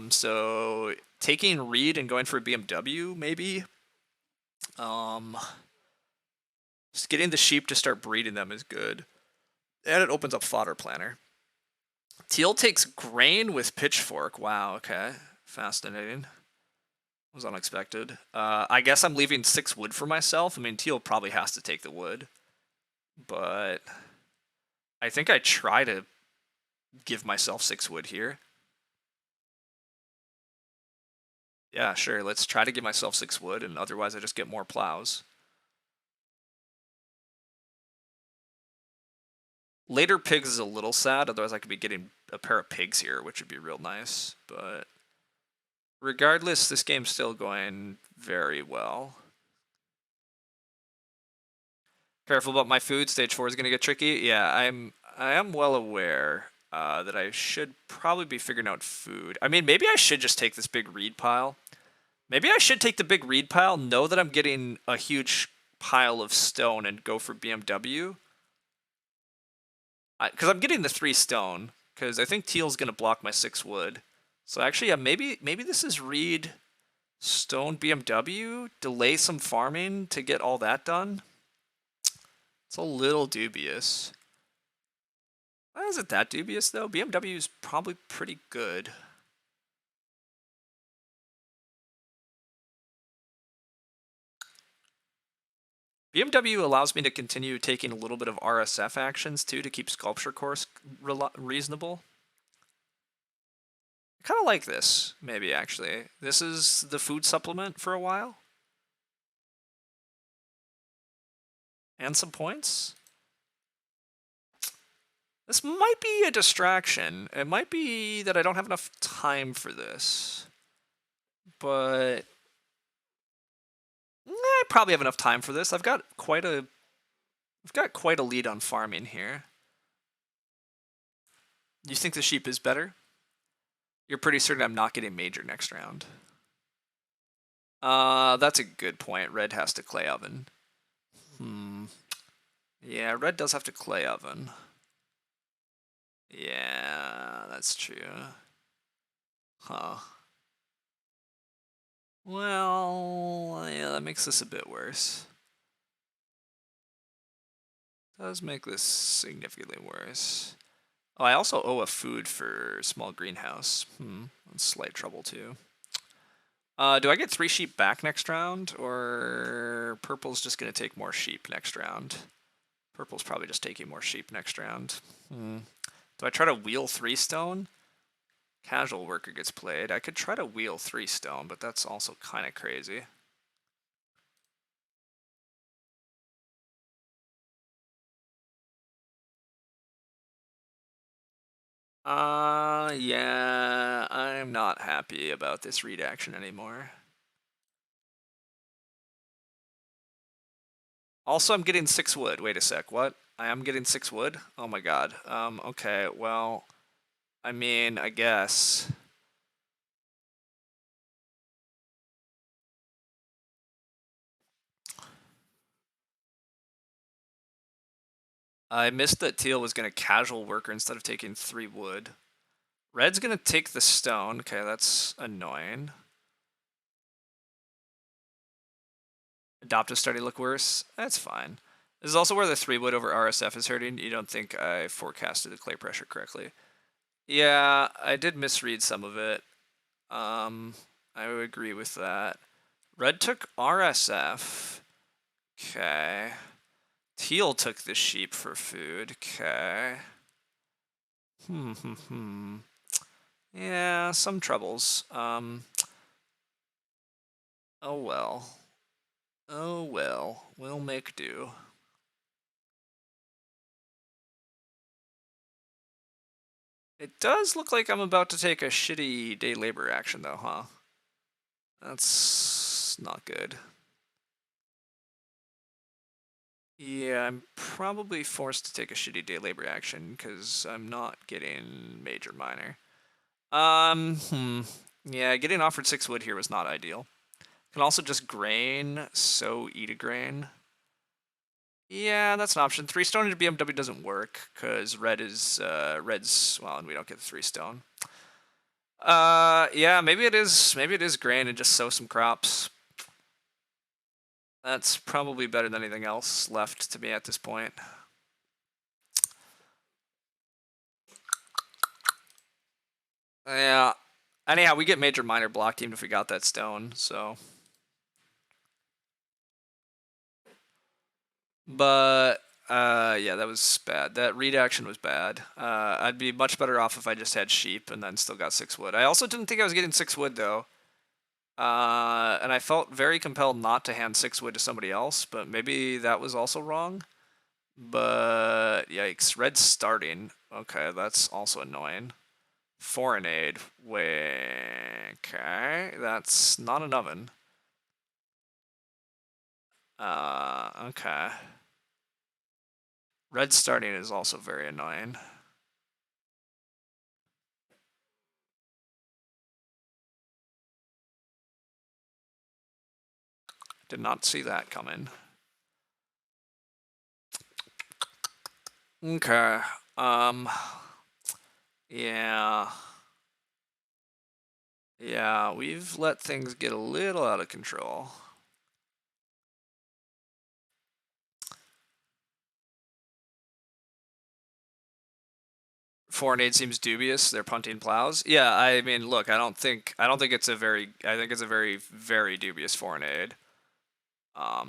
So taking reed and going for a BMW, maybe. Just getting the sheep to start breeding them is good. And it opens up fodder planter. Teal takes grain with pitchfork. Wow, okay. Fascinating. Was unexpected. I guess I'm leaving 6 wood for myself. I mean, teal probably has to take the wood. But I think I try to give myself 6 wood here. Yeah, sure. Let's try to give myself 6 wood, and otherwise I just get more plows. Later pigs is a little sad, otherwise I could be getting a pair of pigs here, which would be real nice. But regardless, this game's still going very well. Careful about my food. Stage 4 is going to get tricky. Yeah, I am well aware that I should probably be figuring out food. I mean, maybe I should just take this big reed pile. Maybe I should take the big reed pile, know that I'm getting a huge pile of stone, and go for BMW. Because I'm getting the 3 stone, because I think teal's going to block my 6 wood. So actually, yeah, maybe this is reed, stone, BMW, delay some farming to get all that done. It's a little dubious. Why is it that dubious, though? BMW is probably pretty good. BMW allows me to continue taking a little bit of RSF actions, too, to keep Sculpture Course reasonable. I kind of like this, maybe, actually. This is the food supplement for a while. And some points. This might be a distraction. It might be that I don't have enough time for this. But I probably have enough time for this. I've got quite a lead on farming here. You think the sheep is better? You're pretty certain I'm not getting major next round. That's a good point. Red has to clay oven. Yeah, red does have to clay oven. Yeah, that's true. Huh. Well, yeah, that makes this a bit worse. Does make this significantly worse. Oh, I also owe a food for small greenhouse. That's slight trouble too. Do I get 3 sheep back next round, or purple's just gonna take more sheep next round? Purple's probably just taking more sheep next round. Do I try to wheel 3 stone? Casual worker gets played. I could try to wheel 3 stone, but that's also kind of crazy. Yeah, I'm not happy about this read action anymore. Also, I'm getting 6 wood. Wait a sec, what? I am getting 6 wood? Oh my god. Okay, well, I mean, I guess. I missed that teal was going to casual worker instead of taking 3 wood. Red's going to take the stone. Okay, that's annoying. Adopt a study look worse. That's fine. This is also where the 3 wood over RSF is hurting. You don't think I forecasted the clay pressure correctly. Yeah, I did misread some of it. I would agree with that. Red took RSF. Okay. Teal took the sheep for food. Okay. Yeah, some troubles. Oh well. Oh well. We'll make do. It does look like I'm about to take a shitty day labor action though, huh? That's not good. Yeah, I'm probably forced to take a shitty day labor action because I'm not getting major minor. Yeah, getting offered 6 wood here was not ideal. Can also just grain, so eat a grain. Yeah, that's an option. 3 stone into BMW doesn't work because red's, well, and we don't get the 3 stone. Yeah, maybe it is grain and just sow some crops. That's probably better than anything else left to me at this point. Yeah. Anyhow, we get major minor blocked even if we got that stone, so. But yeah, that was bad. That read action was bad. I'd be much better off if I just had sheep and then still got 6 wood. I also didn't think I was getting 6 wood though. And I felt very compelled not to hand 6 wood to somebody else, but maybe that was also wrong. But yikes, red's starting. Okay, that's also annoying. Foreign aid. Wait, okay, that's not an oven. Okay. Red starting is also very annoying. Did not see that coming. Okay. Yeah. Yeah, we've let things get a little out of control. Foreign aid seems dubious. They're punting plows. Yeah, I mean, look, I don't think it's a very very dubious foreign aid. I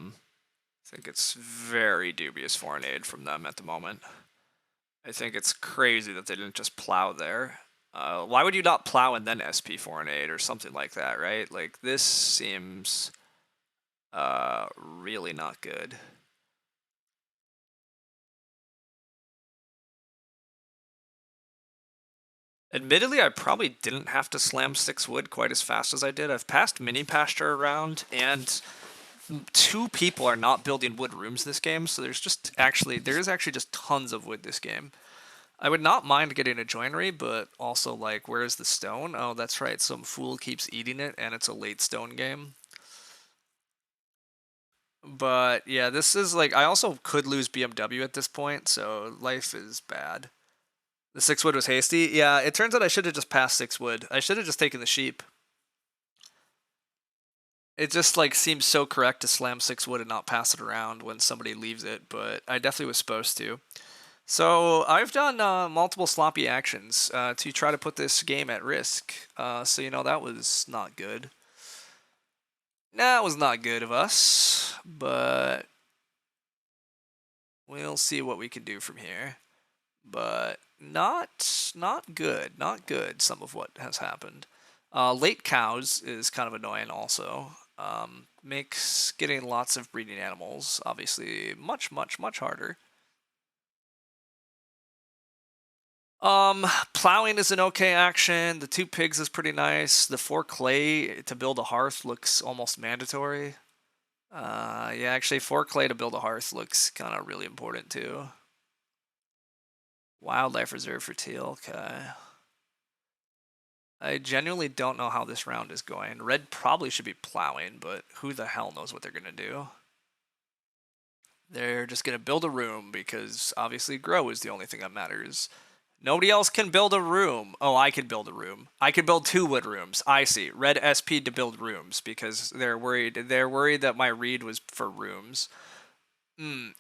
think it's very dubious foreign aid from them at the moment. I think it's crazy that they didn't just plow there. Why would you not plow and then SP foreign aid or something like that, right? Like this seems really not good. Admittedly, I probably didn't have to slam 6 wood quite as fast as I did. I've passed mini pasture around, and 2 people are not building wood rooms this game, so there is actually just tons of wood this game. I would not mind getting a joinery, but also like, where's the stone? Oh, that's right, some fool keeps eating it, and it's a late stone game. But yeah, this is like, I also could lose BMW at this point, so life is bad. The 6 wood was hasty. Yeah, it turns out I should have just passed 6 wood. I should have just taken the sheep. It just like seems so correct to slam 6 wood and not pass it around when somebody leaves it, but I definitely was supposed to. So I've done multiple sloppy actions to try to put this game at risk. So that was not good. That was not good of us, but we'll see what we can do from here. But not good, not good. Some of what has happened. Late cows is kind of annoying also. Makes getting lots of breeding animals obviously much harder. Plowing is an okay action. The 2 pigs is pretty nice. The 4 clay to build a hearth looks almost mandatory. Yeah, actually 4 clay to build a hearth looks kind of really important too. Wildlife reserve for teal, okay. I genuinely don't know how this round is going. Red probably should be plowing, but who the hell knows what they're going to do. They're just going to build a room because obviously grow is the only thing that matters. Nobody else can build a room. Oh, I could build a room. I could build 2 wood rooms. I see. Red SP to build rooms because they're worried. They're worried that my read was for rooms.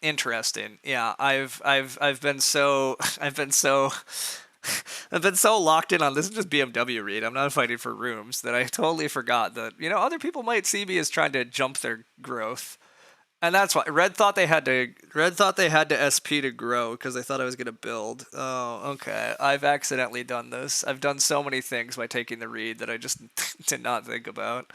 Interesting. Yeah, I've been so I've been so I've been so locked in on this is just BMW read. I'm not fighting for rooms that I totally forgot that other people might see me as trying to jump their growth. And that's why Red thought they had to SP to grow because they thought I was gonna build. Oh, okay. I've accidentally done this. I've done so many things by taking the read that I just did not think about.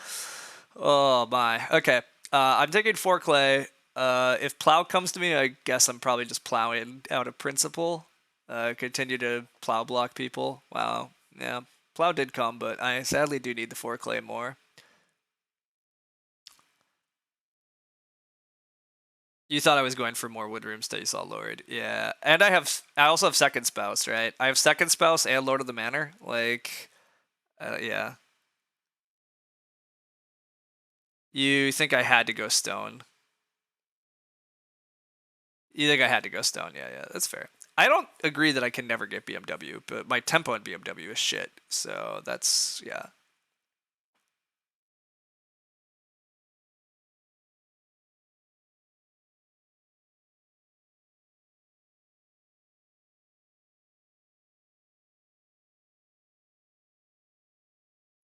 Oh my. Okay. I'm taking 4 clay. If plow comes to me, I guess I'm probably just plowing out of principle. Continue to plow block people. Wow. Yeah. Plow did come, but I sadly do need the 4 clay more. You thought I was going for more wood rooms till you saw Lord. Yeah. And I also have second spouse, right? I have second spouse and Lord of the Manor. Like, yeah. You think I had to go stone. You think I had to go stone. Yeah, yeah, that's fair. I don't agree that I can never get BMW, but my tempo in BMW is shit. So that's, yeah.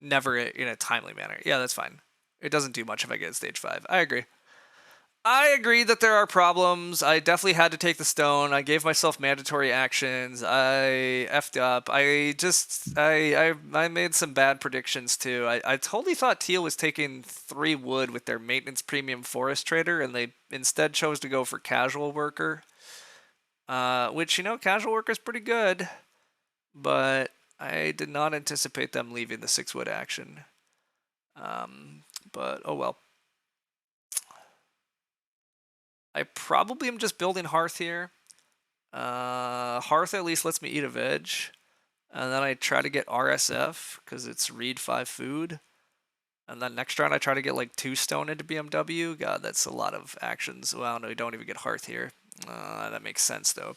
Never in a timely manner. Yeah, that's fine. It doesn't do much if I get stage 5. I agree. I agree that there are problems. I definitely had to take the stone. I gave myself mandatory actions. I effed up. I made some bad predictions too. I totally thought Teal was taking 3 wood with their maintenance premium forest trader, and they instead chose to go for casual worker. Which, casual worker is pretty good, but I did not anticipate them leaving the 6 wood action. But oh well. I probably am just building Hearth here. Hearth at least lets me eat a veg. And then I try to get RSF because it's read 5 food. And then next round I try to get like 2 stone into BMW. God, that's a lot of actions. Well, no, we don't even get Hearth here. That makes sense though.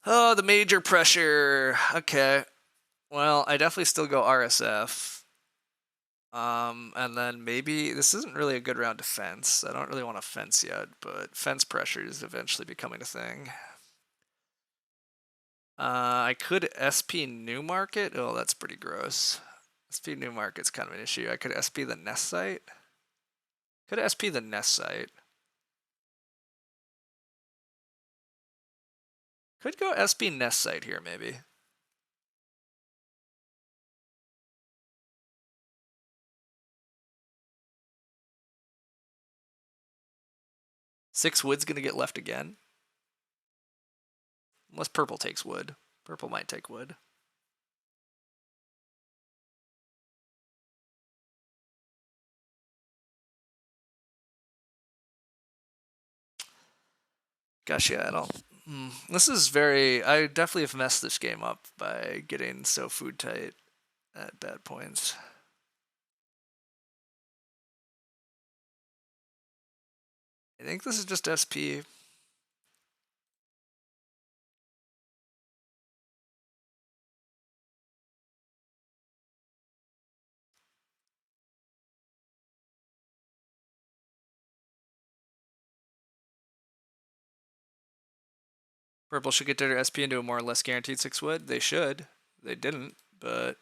Oh, the major pressure. Okay. Well, I definitely still go RSF. And then maybe this isn't really a good round to fence. I don't really want to fence yet, but fence pressure is eventually becoming a thing. I could SP Newmarket. Oh, that's pretty gross. SP Newmarket's kind of an issue. I could SP the nest site. Could SP the nest site. Could go SP nest site here, maybe. Six wood's gonna get left again. Unless purple takes wood. Purple might take wood. Gosh, yeah, I don't. This is very. I definitely have messed this game up by getting so food tight at bad points. I think this is just SP. Purple should get their SP into a more or less guaranteed 6 wood. They should. They didn't, but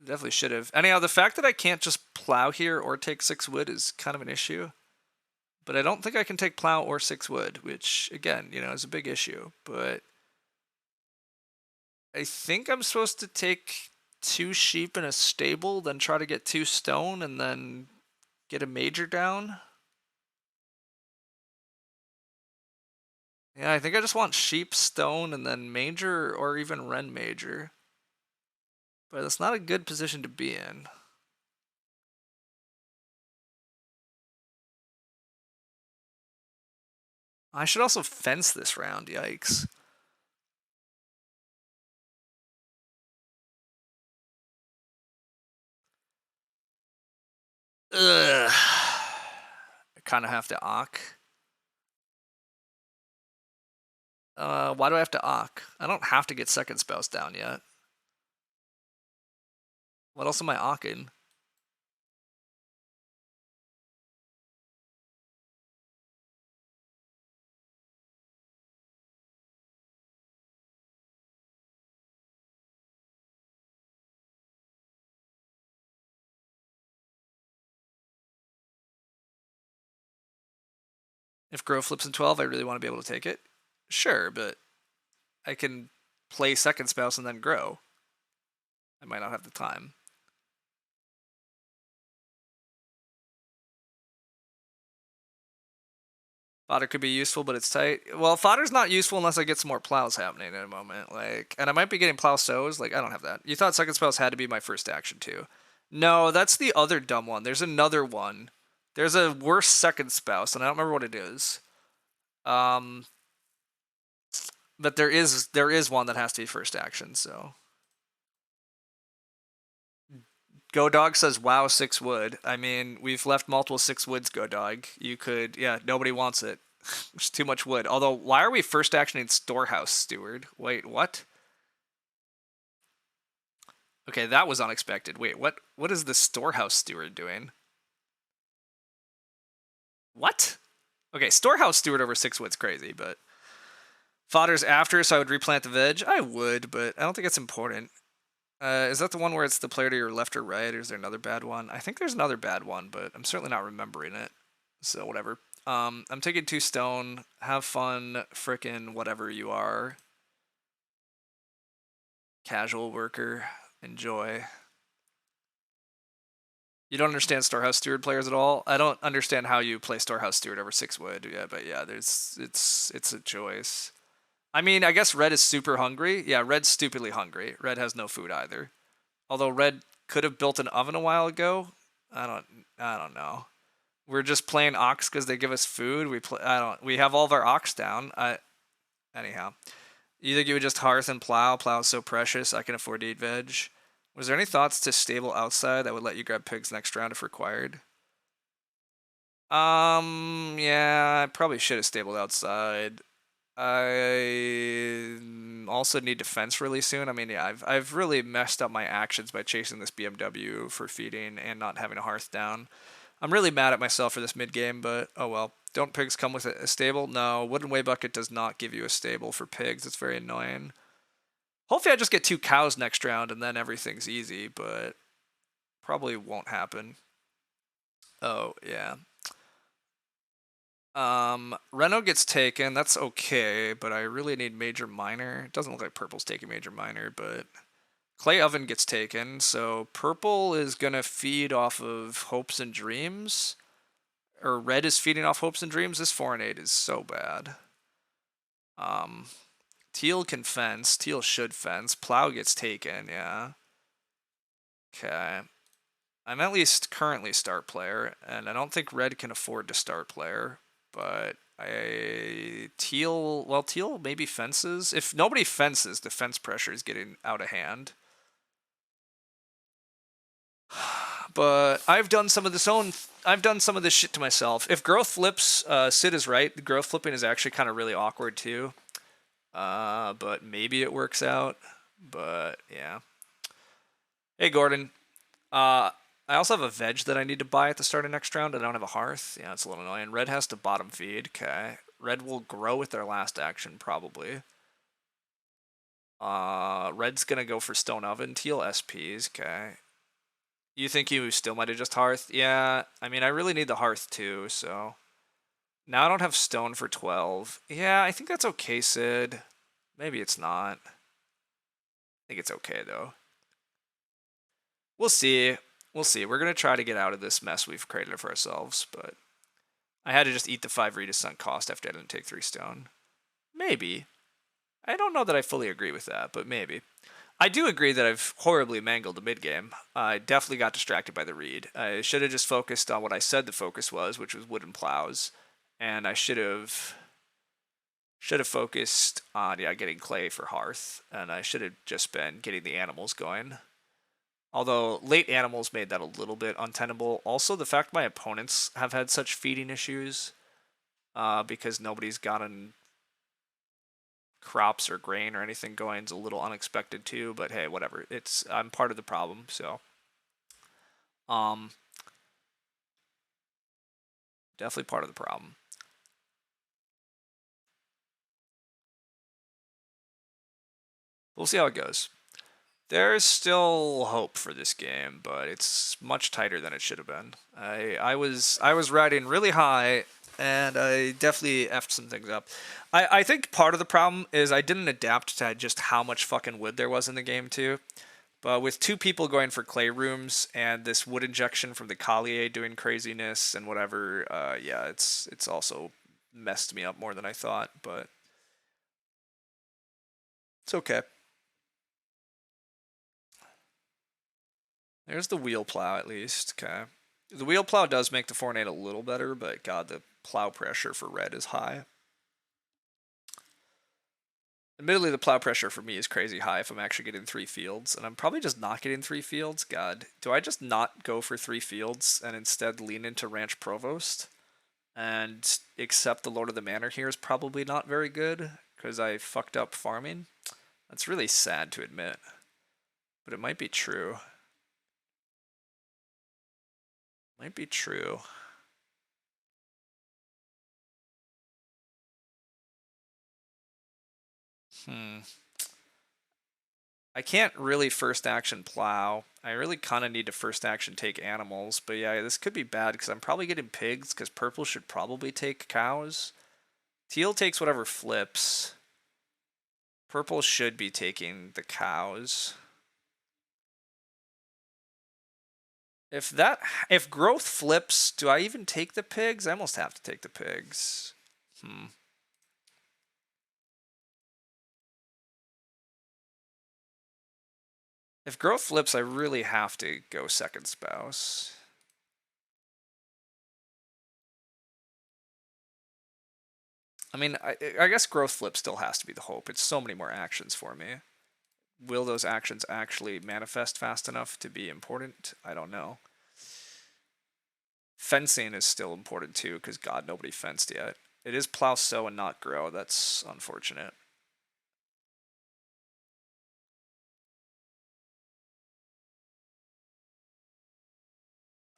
definitely should have. Anyhow, the fact that I can't just plow here or take 6 wood is kind of an issue. But I don't think I can take plow or 6 wood, which, again, is a big issue. But I think I'm supposed to take 2 sheep in a stable, then try to get 2 stone, and then get a major down. Yeah, I think I just want sheep, stone, and then major, or even Ren major. But that's not a good position to be in. I should also fence this round, yikes. Ugh. I kind of have to awk. Why do I have to awk? I don't have to get second spouse down yet. What else am I awking? If Grow flips in 12, I really want to be able to take it. Sure, but I can play second spouse and then grow. I might not have the time. Fodder could be useful, but it's tight. Well, fodder's not useful unless I get some more plows happening in a moment. Like, and I might be getting plow sows. Like, I don't have that. You thought second spouse had to be my first action too. No, that's the other dumb one. There's another one. There's a worse second spouse, and I don't remember what it is. But there is one that has to be first action. So, Go Dog says, "Wow, 6 wood." I mean, we've left multiple 6 woods. Go Dog. You could, yeah. Nobody wants it. It's too much wood. Although, why are we first actioning Storehouse Steward? Wait, what? Okay, that was unexpected. Wait, what? What is the Storehouse Steward doing? What? Okay, Storehouse Steward over 6 wood's crazy, but fodder's after, so I would replant the veg. I would, but I don't think it's important. Is that the one where it's the player to your left or right, or is there another bad one? I think there's another bad one, but I'm certainly not remembering it. So whatever. I'm taking 2 stone. Have fun, frickin' whatever you are. Casual worker. Enjoy. You don't understand Storehouse Steward players at all? I don't understand how you play Storehouse Steward over 6 wood. Yeah, but yeah, it's a choice. I mean, I guess red is super hungry. Yeah, red's stupidly hungry. Red has no food either. Although red could have built an oven a while ago. I don't know. We're just playing ox because they give us food. We have all of our ox down. Anyhow. You think you would just hearth and plow? Plow is so precious. I can afford to eat veg. Was there any thoughts to stable outside that would let you grab pigs next round if required? Yeah, I probably should have stabled outside. I also need defense really soon. I mean, yeah, I've really messed up my actions by chasing this BMW for feeding and not having a hearth down. I'm really mad at myself for this mid game, but oh well. Don't pigs come with a stable? No, Wooden Way Bucket does not give you a stable for pigs. It's very annoying. Hopefully I just get 2 cows next round and then everything's easy, but probably won't happen. Oh, yeah. Reno gets taken. That's okay, but I really need major minor. It doesn't look like purple's taking major minor, but clay oven gets taken. So purple is gonna feed off of hopes and dreams, or red is feeding off hopes and dreams. This 4 and 8 is so bad. Teal can fence. Teal should fence. Plow gets taken. Yeah. Okay. I'm at least currently start player, and I don't think red can afford to start player. But teal maybe fences. If nobody fences, the fence pressure is getting out of hand. But I've done some of this shit to myself. If growth flips, Sid is right. The growth flipping is actually kind of really awkward too. But maybe it works out. But yeah. Hey Gordon. I also have a veg that I need to buy at the start of next round. I don't have a hearth. Yeah, it's a little annoying. Red has to bottom feed. Okay. Red will grow with their last action, probably. Red's gonna go for stone oven. Teal SPs. Okay. You think you still might have just hearth? Yeah. I mean, I really need the hearth too, so. Now I don't have stone for 12. Yeah, I think that's okay, Sid. Maybe it's not. I think it's okay, though. We'll see. We'll see. We're going to try to get out of this mess we've created for ourselves, but I had to just eat the 5 Rita sunk cost after I didn't take 3 stone. Maybe. I don't know that I fully agree with that, but maybe. I do agree that I've horribly mangled the mid game. I definitely got distracted by the read. I should have just focused on what I said the focus was, which was wooden plows, and I should have focused on getting clay for hearth, and I should have just been getting the animals going. Although late animals made that a little bit untenable. Also, the fact my opponents have had such feeding issues because nobody's gotten crops or grain or anything going is a little unexpected too. But hey, whatever. I'm part of the problem, so definitely part of the problem. We'll see how it goes. There's still hope for this game, but it's much tighter than it should have been. I was riding really high and I definitely effed some things up. I think part of the problem is I didn't adapt to just how much fucking wood there was in the game too. But with two people going for clay rooms and this wood injection from the Collier doing craziness and whatever, yeah, it's also messed me up more than I thought, but it's okay. There's the wheel plow at least. Okay. The wheel plow does make the Fornate a little better, but god, the plow pressure for red is high. Admittedly, the plow pressure for me is crazy high if I'm actually getting 3 fields, and I'm probably just not getting 3 fields. God, do I just not go for 3 fields and instead lean into Ranch Provost? And accept the Lord of the Manor here is probably not very good, because I fucked up farming. That's really sad to admit, but it might be true. Might be true. I can't really first action plow. I really kind of need to first action take animals, but yeah, this could be bad because I'm probably getting pigs because purple should probably take cows. Teal takes whatever flips. Purple should be taking the cows. If growth flips, do I even take the pigs? I almost have to take the pigs. If growth flips, I really have to go second spouse. I mean, I guess growth flip still has to be the hope. It's so many more actions for me. Will those actions actually manifest fast enough to be important? I don't know. Fencing is still important too, because god, nobody fenced yet. It is plow, sow, and not grow. That's unfortunate.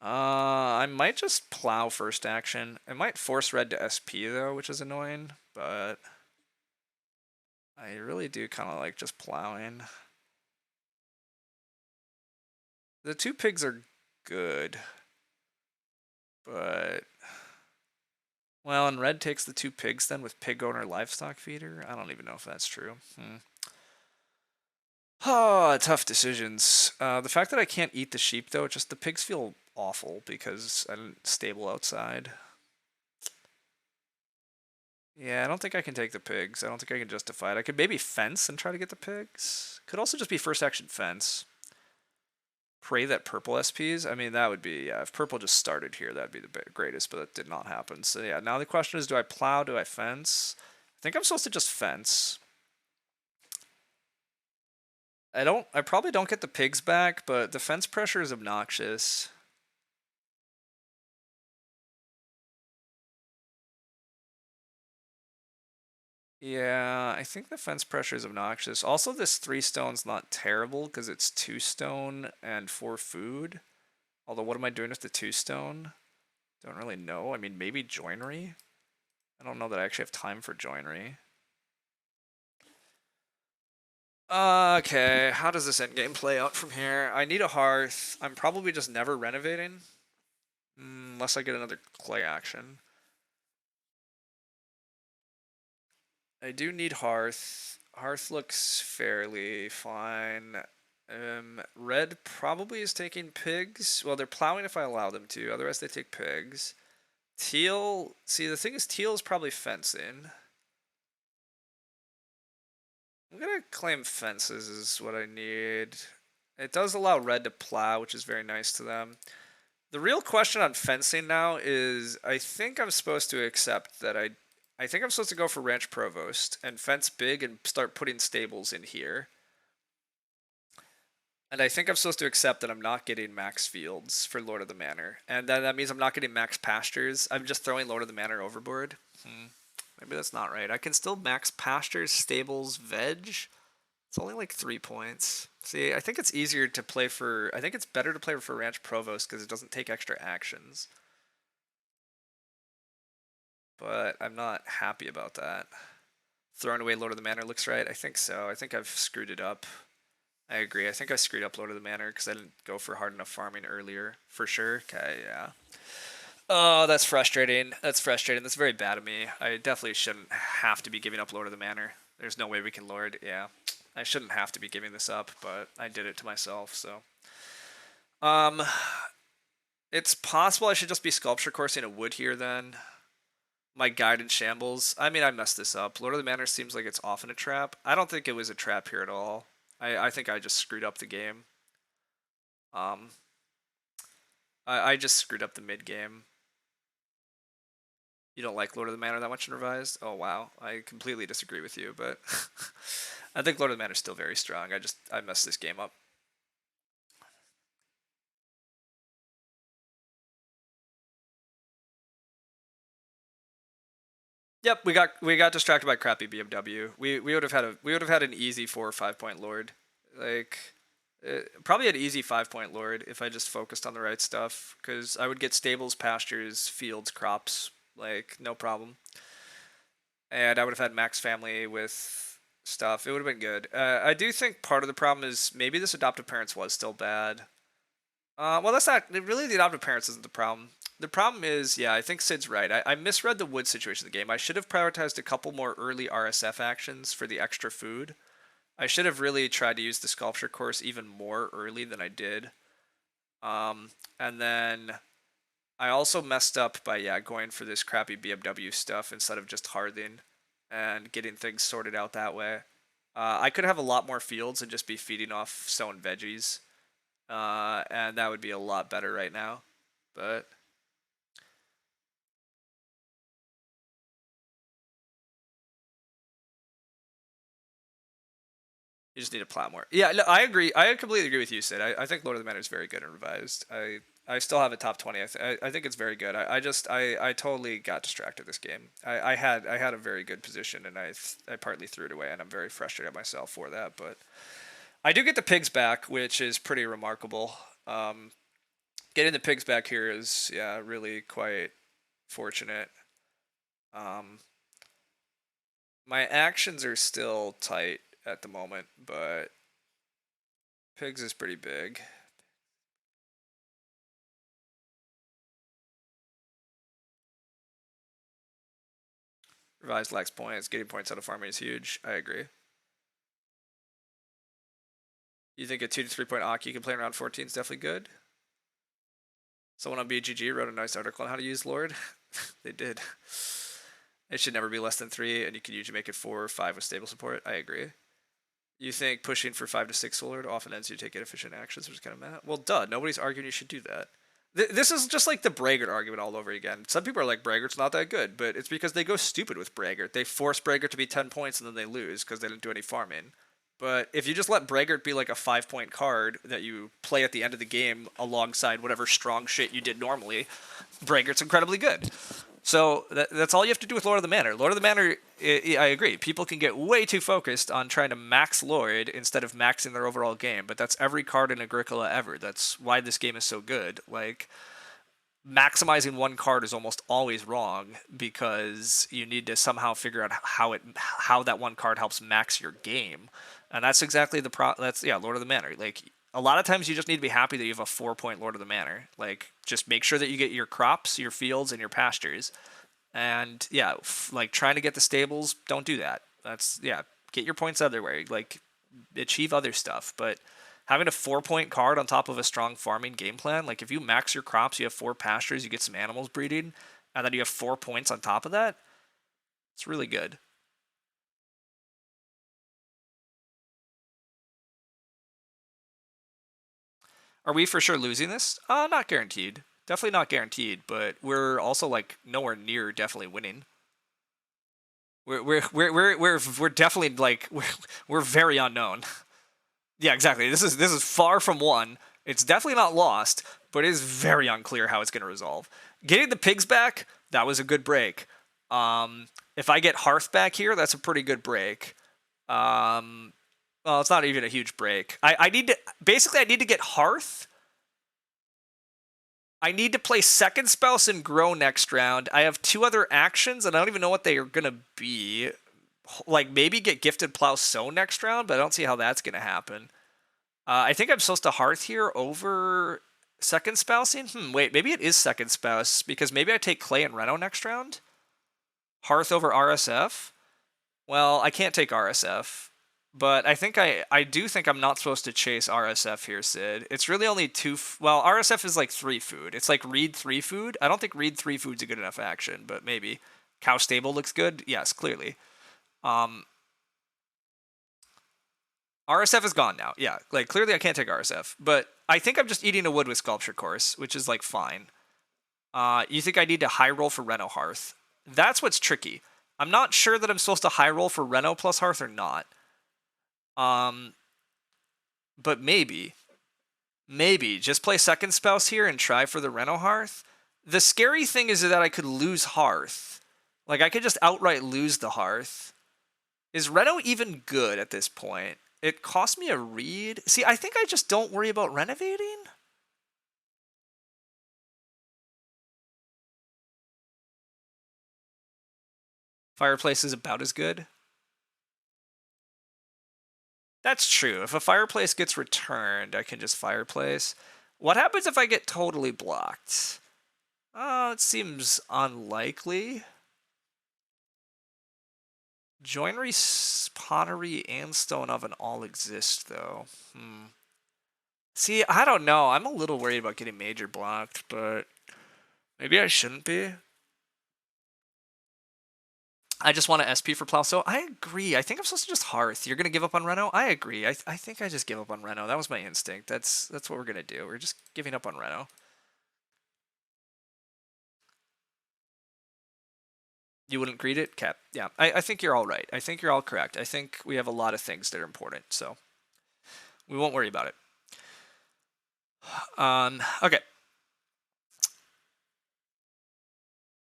I might just plow first action. It might force red to SP though, which is annoying, but I really do kind of like just plowing. The 2 pigs are good, but well, and red takes the 2 pigs then with pig owner livestock feeder. I don't even know if that's true. Oh, tough decisions. The fact that I can't eat the sheep though, just the pigs feel awful because I didn't stable outside. Yeah, I don't think I can take the pigs. I don't think I can justify it. I could maybe fence and try to get the pigs. Could also just be first action fence. Pray that purple SPs. I mean, that would be, yeah, if purple just started here, that'd be the greatest, but that did not happen. So yeah, now the question is, do I plow, do I fence? I think I'm supposed to just fence. I probably don't get the pigs back, but the fence pressure is obnoxious. Yeah, I think the fence pressure is obnoxious. Also, this 3 stone's not terrible because it's 2 stone and 4 food. Although, what am I doing with the 2 stone? Don't really know. I mean, maybe joinery? I don't know that I actually have time for joinery. Okay, how does this endgame play out from here? I need a hearth. I'm probably just never renovating. Unless I get another clay action. I do need hearth. Hearth looks fairly fine. Red probably is taking pigs. Well, they're plowing if I allow them to. Otherwise, they take pigs. Teal. See, the thing is, teal is probably fencing. I'm gonna claim fences is what I need. It does allow red to plow, which is very nice to them. The real question on fencing now is I think I'm supposed to accept that I think I'm supposed to go for Ranch Provost and fence big and start putting stables in here. And I think I'm supposed to accept that I'm not getting max fields for Lord of the Manor. And then that means I'm not getting max pastures. I'm just throwing Lord of the Manor overboard. Maybe that's not right. I can still max pastures, stables, veg. It's only like 3 points. See, I think it's easier to play for... I think it's better to play for Ranch Provost because it doesn't take extra actions. But I'm not happy about that. Throwing away Lord of the Manor looks right. I think so. I think I've screwed it up. I agree. I think I screwed up Lord of the Manor because I didn't go for hard enough farming earlier. For sure. Okay, yeah. Oh, that's frustrating. That's frustrating. That's very bad of me. I definitely shouldn't have to be giving up Lord of the Manor. There's no way we can Lord. Yeah. I shouldn't have to be giving this up, but I did it to myself, so. Um, it's possible I should just be sculpture coursing a wood here then. My guide in shambles. I mean, I messed this up. Lord of the Manor seems like it's often a trap. I don't think it was a trap here at all. I think I just screwed up the game. Um, I just screwed up the mid game. You don't like Lord of the Manor that much in Revised? Oh wow, I completely disagree with you, but I think Lord of the Manor is still very strong. I messed this game up. Yep, we got distracted by crappy BMW. We would have had an easy 4 or 5 point Lord, like probably an easy 5 point Lord if I just focused on the right stuff. Because I would get stables, pastures, fields, crops, like no problem, and I would have had max family with stuff. It would have been good. I do think part of the problem is maybe this adoptive parents was still bad. Well, that's not really the adoptive parents isn't the problem. The problem is, yeah, I think Sid's right. I misread the wood situation of the game. I should have prioritized a couple more early RSF actions for the extra food. I should have really tried to use the sculpture course even more early than I did. And then I also messed up by going for this crappy BMW stuff instead of just hearthing and getting things sorted out that way. I could have a lot more fields and just be feeding off sown veggies, and that would be a lot better right now. But you just need to plow more. Yeah, no, I agree. I completely agree with you, Sid. I think Lord of the Manor is very good and revised. I still have a top 20. I think it's very good. I totally got distracted this game. I had a very good position and I partly threw it away and I'm very frustrated at myself for that. But I do get the pigs back, which is pretty remarkable. Getting the pigs back here is really quite fortunate. Um, my actions are still tight at the moment, but pigs is pretty big. Revised lacks points. Getting points out of farming is huge. I agree. You think a 2 to 3 point Aki can play around 14 is definitely good? Someone on BGG wrote a nice article on how to use Lord. They did. It should never be less than 3, and you can usually make it 4 or 5 with stable support. I agree. You think pushing for 5 to 6 Lord often ends you take inefficient actions, which is kind of mad? Well, duh. Nobody's arguing you should do that. This is just like the Braggart argument all over again. Some people are like, Braggart's not that good, but it's because they go stupid with Braggart. They force Braggart to be 10 points and then they lose because they didn't do any farming. But if you just let Braggart be like a 5 point card that you play at the end of the game alongside whatever strong shit you did normally, Braggart's incredibly good. So that's all you have to do with Lord of the Manor. Lord of the Manor, I agree. People can get way too focused on trying to max Lord instead of maxing their overall game, but that's every card in Agricola ever. That's why this game is so good. Like, maximizing one card is almost always wrong because you need to somehow figure out how that one card helps max your game, and that's exactly that's Lord of the Manor. Like, a lot of times you just need to be happy that you have a 4 point Lord of the Manor. Like, just make sure that you get your crops, your fields, and your pastures. And like trying to get the stables, don't do that. That's get your points otherwhere. Like, achieve other stuff, but having a 4 point card on top of a strong farming game plan, like if you max your crops, you have 4 pastures, you get some animals breeding, and then you have 4 points on top of that, it's really good. Are we for sure losing this? Not guaranteed. Definitely not guaranteed, but we're also like nowhere near definitely winning. We're definitely like we're very unknown. Yeah, exactly. This is far from one. It's definitely not lost, but it is very unclear how it's going to resolve. Getting the pigs back, that was a good break. If I get Hearth back here, that's a pretty good break. Well, it's not even a huge break. I need to basically I need to get Hearth. I need to play Second Spouse and Grow next round. I have 2 other actions, and I don't even know what they are gonna be. Like, maybe get Gifted Plow Sow next round, but I don't see how that's gonna happen. I think I'm supposed to Hearth here over Second spousing? Wait, maybe it is second spouse, because maybe I take Clay and Reno next round? Hearth over RSF? Well, I can't take RSF, but I do think I'm not supposed to chase RSF here, Sid. It's really only two. Well, RSF is like 3 food. It's like Reed 3 food. I don't think Reed 3 food's a good enough action, but maybe. Cow Stable looks good. Yes, clearly. RSF is gone now. Yeah, like clearly I can't take RSF, but I think I'm just eating a wood with Sculpture Course, which is like fine. You think I need to high roll for Reno Hearth? That's what's tricky. I'm not sure that I'm supposed to high roll for Reno plus Hearth or not. But maybe just play second spouse here and try for the Reno Hearth. The scary thing is that I could lose Hearth. Like I could just outright lose the Hearth. Is Reno even good at this point? It cost me a read. See, I think I just don't worry about renovating. Fireplace is about as good. That's true. If a fireplace gets returned, I can just fireplace. What happens if I get totally blocked? Oh, it seems unlikely. Joinery, pottery, and stone oven all exist, though. See, I don't know. I'm a little worried about getting major blocked, but maybe I shouldn't be. I just want to SP for Plow. So I agree. I think I'm supposed to just Hearth. You're going to give up on Reno? I agree. I think I just give up on Reno. That was my instinct. That's what we're going to do. We're just giving up on Reno. You wouldn't greet it? Cap. Yeah, I think you're all right. I think you're all correct. I think we have a lot of things that are important, so we won't worry about it. Okay.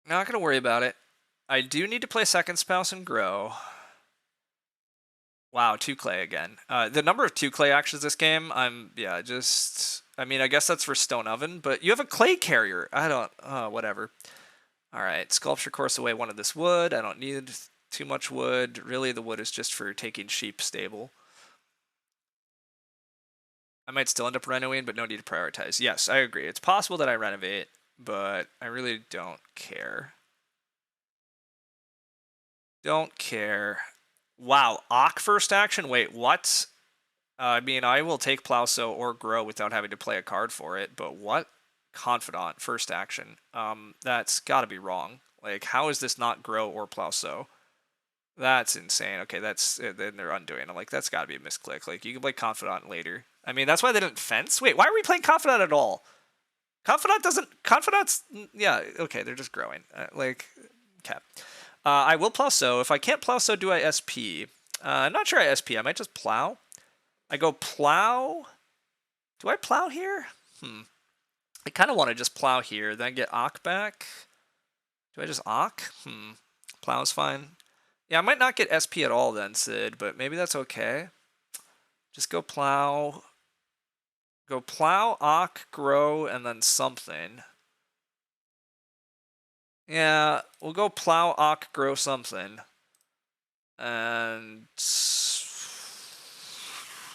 Not going to worry about it. I do need to play second spouse and grow. Wow, 2 clay again. The number of 2 clay actions this game, I mean, I guess that's for stone oven, but you have a clay carrier. I don't, whatever. All right, sculpture course away one of this wood. I don't need too much wood. Really, the wood is just for taking sheep stable. I might still end up renovating, but no need to prioritize. Yes, I agree. It's possible that I renovate, but I really don't care. Don't care. Wow, Ock first action? Wait, what? I mean, I will take Plowsow or Grow without having to play a card for it, but what? Confidant, first action. That's gotta be wrong. Like, how is this not Grow or Plowsow? That's insane. Okay, then they're undoing. I'm like, that's gotta be a misclick. Like, you can play Confidant later. I mean, that's why they didn't fence? Wait, why are we playing Confidant at all? Confidant's, yeah, okay, they're just growing. Okay. I will Plowsow. If I can't Plowsow, do I SP? I'm not sure I SP. I might just Plow. I go Plow. Do I Plow here? I kind of want to just Plow here, then get Ock back. Do I just Ock? Plow's fine. Yeah, I might not get SP at all then, Sid, but maybe that's okay. Just go Plow. Go Plow, Ock, Grow, and then something. Yeah, we'll go Plow, Ock, Grow, something. And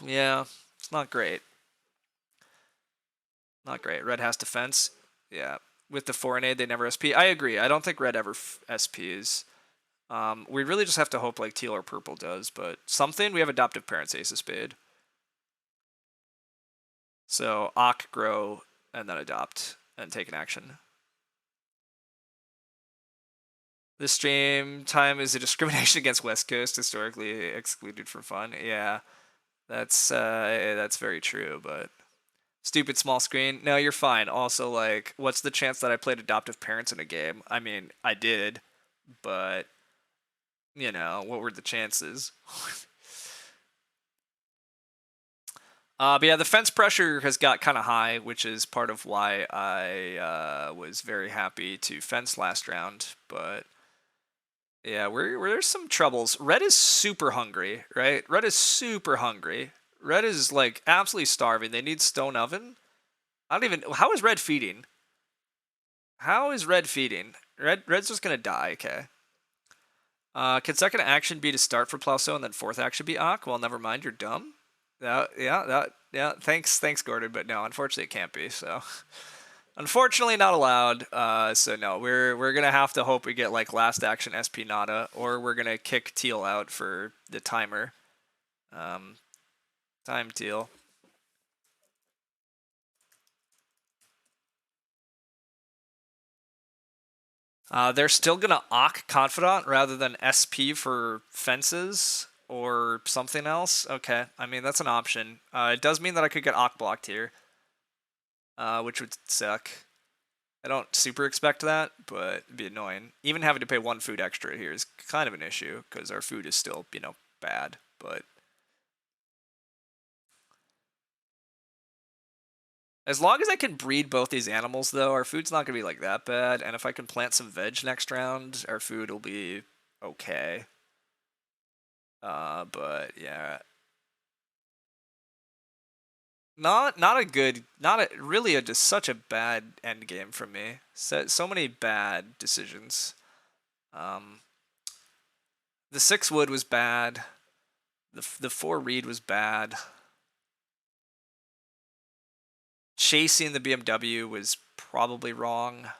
yeah, it's not great. Not great. Red has defense. Yeah. With the foreign aid, they never SP. I agree. I don't think red ever SPs. We really just have to hope like teal or purple does, but something. We have adoptive parents, ace of spade. So Ock, grow, and then adopt and take an action. This stream time is a discrimination against West Coast, historically excluded from fun. Yeah, that's very true, but stupid small screen. No, you're fine. Also, like, what's the chance that I played adoptive parents in a game? I mean, I did, but you know, what were the chances? But yeah, the fence pressure has got kind of high, which is part of why I was very happy to fence last round. But yeah, there's some troubles. Red is super hungry, right? Red is super hungry. Red is like absolutely starving. They need stone oven. I don't even. How is red feeding? How is red feeding? Red's just gonna die. Okay. Can second action be to start for Plowsow and then fourth action be Ock? Well, never mind. You're dumb. Yeah, Yeah, thanks, Gordon, but no, unfortunately it can't be. So, unfortunately, not allowed. So no, we're gonna have to hope we get like last action SP Nada, or we're gonna kick Teal out for the timer. Time Teal. They're still gonna Ock Confidant rather than SP for fences or something else. Okay, I mean that's an option. It does mean that I could get Ock blocked here, which would suck. I don't super expect that, but it'd be annoying. Even having to pay 1 food extra here is kind of an issue because our food is still, bad. But as long as I can breed both these animals, though, our food's not gonna be like that bad. And if I can plant some veg next round, our food will be okay. But yeah, not a good, not a really just such a bad end game for me. So many bad decisions. The 6 wood was bad. The 4 reed was bad. Chasing the BMW was probably wrong.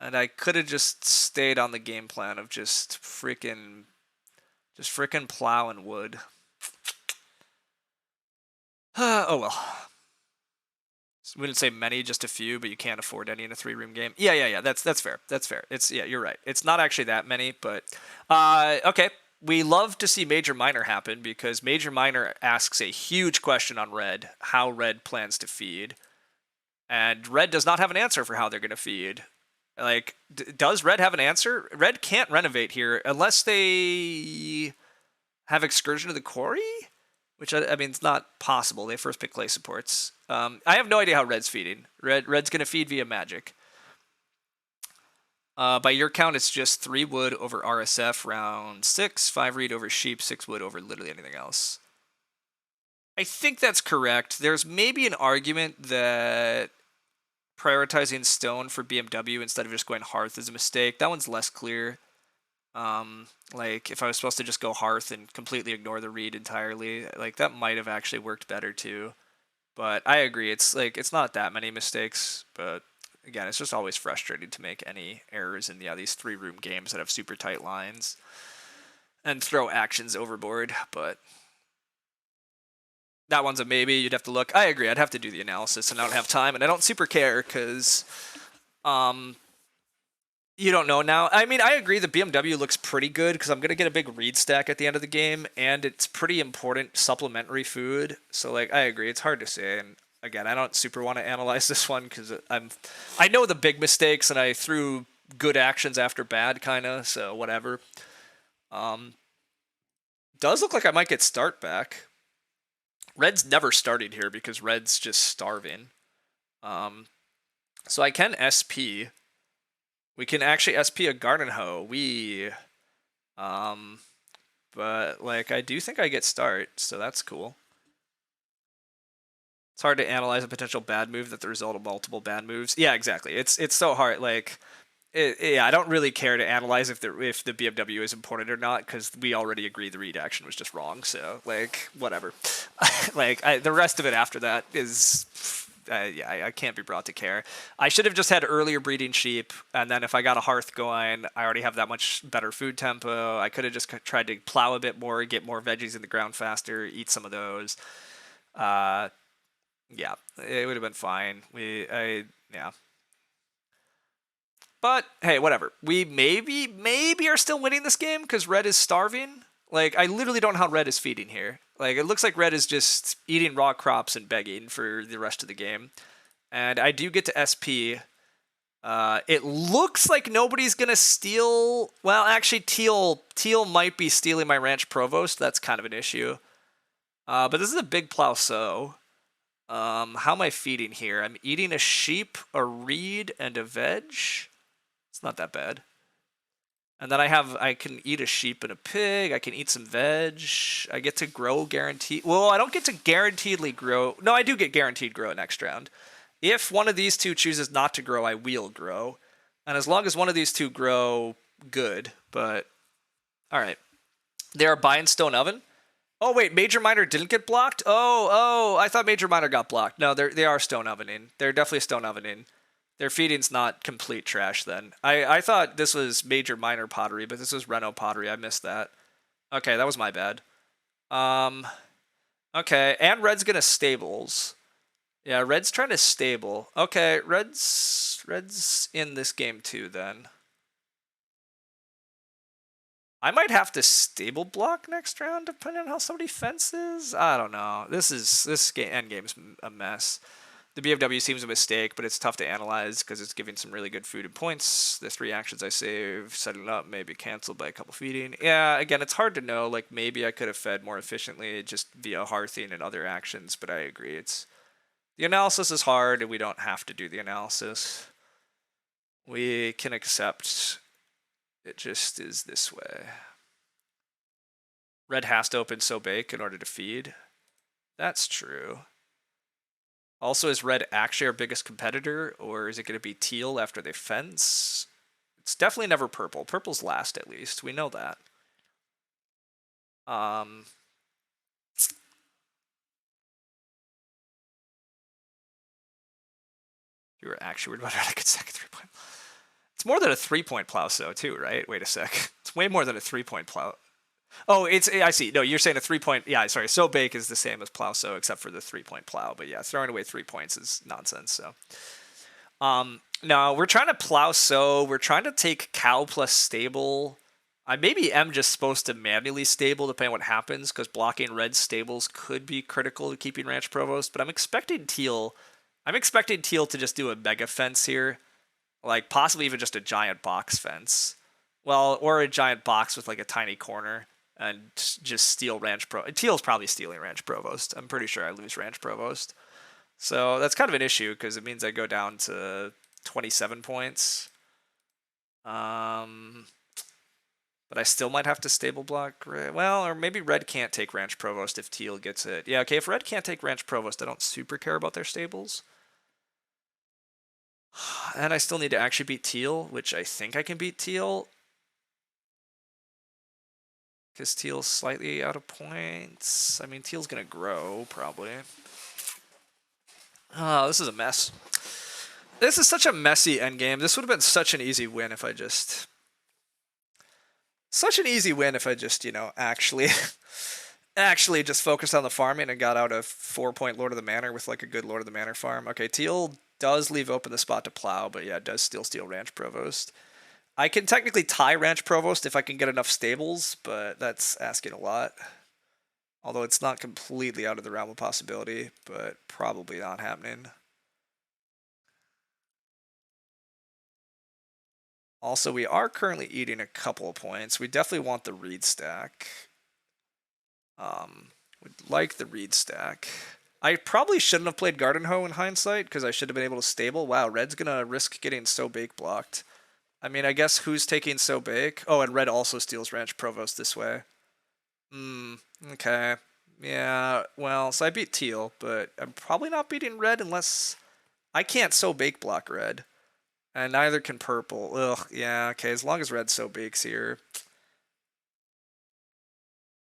And I could have just stayed on the game plan of just freaking plowing wood. Oh well. We didn't say many, just a few, but you can't afford any in a 3-room game. Yeah. That's fair. That's fair. It's you're right. It's not actually that many, but okay. We love to see Major Minor happen because Major Minor asks a huge question on Red, how Red plans to feed. And Red does not have an answer for how they're going to feed. Like, does Red have an answer? Red can't renovate here unless they have Excursion to the Quarry, which I mean, it's not possible. They first pick clay supports. I have no idea how Red's feeding. Red's going to feed via magic. By your count, it's just 3 wood over RSF round 6, 5 reed over sheep, 6 wood over literally anything else. I think that's correct. There's maybe an argument that prioritizing stone for BMW instead of just going hearth is a mistake. That one's less clear. Like if I was supposed to just go hearth and completely ignore the reed entirely, like that might have actually worked better too. But I agree, it's not that many mistakes, but again, it's just always frustrating to make any errors in these 3-room games that have super tight lines and throw actions overboard, but that one's a maybe. You'd have to look. I agree. I'd have to do the analysis, and I don't have time, and I don't super care because, you don't know now. I mean, I agree. The BMW looks pretty good because I'm gonna get a big reed stack at the end of the game, and it's pretty important supplementary food. So, like, I agree. It's hard to say, and again, I don't super want to analyze this one because I know the big mistakes, and I threw good actions after bad, kind of. So whatever. Does look like I might get start back. Red's never started here because Red's just starving. So I can SP. We can actually SP a Garden Hoe. But like I do think I get start, so that's cool. It's hard to analyze a potential bad move that's the result of multiple bad moves. Yeah, exactly. It's so hard. Like, yeah, I don't really care to analyze if the BMW is important or not because we already agreed the read action was just wrong. So like, whatever. Like the rest of it after that is. Yeah, I can't be brought to care. I should have just had earlier breeding sheep, and then if I got a hearth going, I already have that much better food tempo. I could have just tried to plow a bit more, get more veggies in the ground faster, eat some of those. Yeah, it would have been fine. Yeah. But hey, whatever. We maybe are still winning this game because Red is starving. Like, I literally don't know how Red is feeding here. Like, it looks like Red is just eating raw crops and begging for the rest of the game. And I do get to SP. It looks like nobody's gonna steal. Well, actually, Teal might be stealing my Ranch Provost. That's kind of an issue. But this is a big plow sow. How am I feeding here? I'm eating a sheep, a reed, and a veg. It's not that bad. And then I can eat a sheep and a pig. I can eat some veg. I get to grow guaranteed. Well, I don't get to guaranteedly grow. No, I do get guaranteed grow next round. If one of these two chooses not to grow, I will grow. And as long as one of these two grow, good. But, all right. They are buying Stone Oven. Oh wait, Major Minor didn't get blocked. Oh, I thought Major Minor got blocked. No, they are Stone Ovening. They're definitely Stone Ovening. Their feeding's not complete trash then. I thought this was Major Minor pottery, but this was Reno pottery. I missed that. Okay, that was my bad. Okay, and Red's gonna stables. Yeah, Red's trying to stable. Okay, Red's in this game too then. I might have to stable block next round depending on how somebody fences. I don't know. This end game's a mess. The BFW seems a mistake, but it's tough to analyze because it's giving some really good food and points. The 3 actions I save, setting up, maybe canceled by a couple feeding. Yeah, again, it's hard to know. Like maybe I could have fed more efficiently just via hearthing and other actions, but I agree. The analysis is hard, and we don't have to do the analysis. We can accept it just is this way. Red has to open so bake in order to feed. That's true. Also, is Red actually our biggest competitor, or is it going to be Teal after they fence? It's definitely never Purple. Purple's last, at least. We know that. You were actually worried about Red. I could second 3-point. It's more than a 3-point plow, so too, right? Wait a sec. It's way more than a 3-point plow. Oh, I see. No, you're saying a 3-point. Yeah, sorry. So bake is the same as plow so, except for the 3-point plow. But yeah, throwing away 3 points is nonsense. So, no, we're trying to plow so. We're trying to take cow plus stable. I maybe am just supposed to manually stable depending on what happens because blocking red stables could be critical to keeping Ranch Provost. But I'm expecting Teal. I'm expecting Teal to just do a mega fence here, like possibly even just a giant box fence. Well, or a giant box with like a tiny corner. And just steal Ranch Provost. Teal's probably stealing Ranch Provost. I'm pretty sure I lose Ranch Provost. So that's kind of an issue because it means I go down to 27 points. But I still might have to stable block Red. Well, or maybe Red can't take Ranch Provost if Teal gets it. Yeah, okay, if Red can't take Ranch Provost, I don't super care about their stables. And I still need to actually beat Teal, which I think I can beat Teal. Because Teal's slightly out of points. I mean, Teal's going to grow, probably. Oh, this is a mess. This is such a messy endgame. This would have been such an easy win if I just... Such an easy win if I just, actually... actually just focused on the farming and got out a 4-point Lord of the Manor with, like, a good Lord of the Manor farm. Okay, Teal does leave open the spot to plow, but yeah, it does still steal Ranch Provost. I can technically tie Ranch Provost if I can get enough stables, but that's asking a lot. Although it's not completely out of the realm of possibility, but probably not happening. Also, we are currently eating a couple of points. We definitely want the reed stack. We'd like the reed stack. I probably shouldn't have played Garden Hoe in hindsight, because I should have been able to stable. Wow, Red's going to risk getting so bake blocked. I mean, I guess who's taking so big? Oh, and Red also steals Ranch Provost this way. Okay. Yeah, well, so I beat Teal, but I'm probably not beating Red unless... I can't so bake block Red. And neither can Purple. Ugh, yeah, okay, as long as Red so bakes here.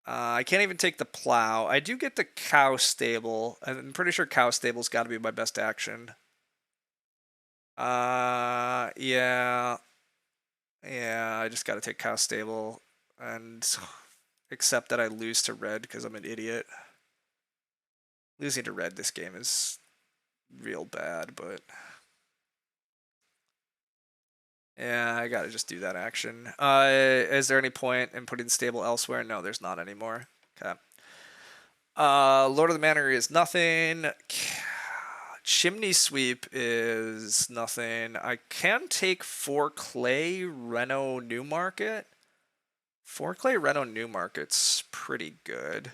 I can't even take the plow. I do get the cow stable. I'm pretty sure cow stable's got to be my best action. Yeah... Yeah, I just gotta take cow stable and accept that I lose to Red because I'm an idiot. Losing to Red this game is real bad, but... Yeah, I gotta just do that action. Is there any point in putting stable elsewhere? No, there's not anymore. Okay. Lord of the Manor is nothing. Chimney Sweep is nothing. I can take 4 Clay, Reno, Newmarket. 4 Clay, Reno, Newmarket's pretty good.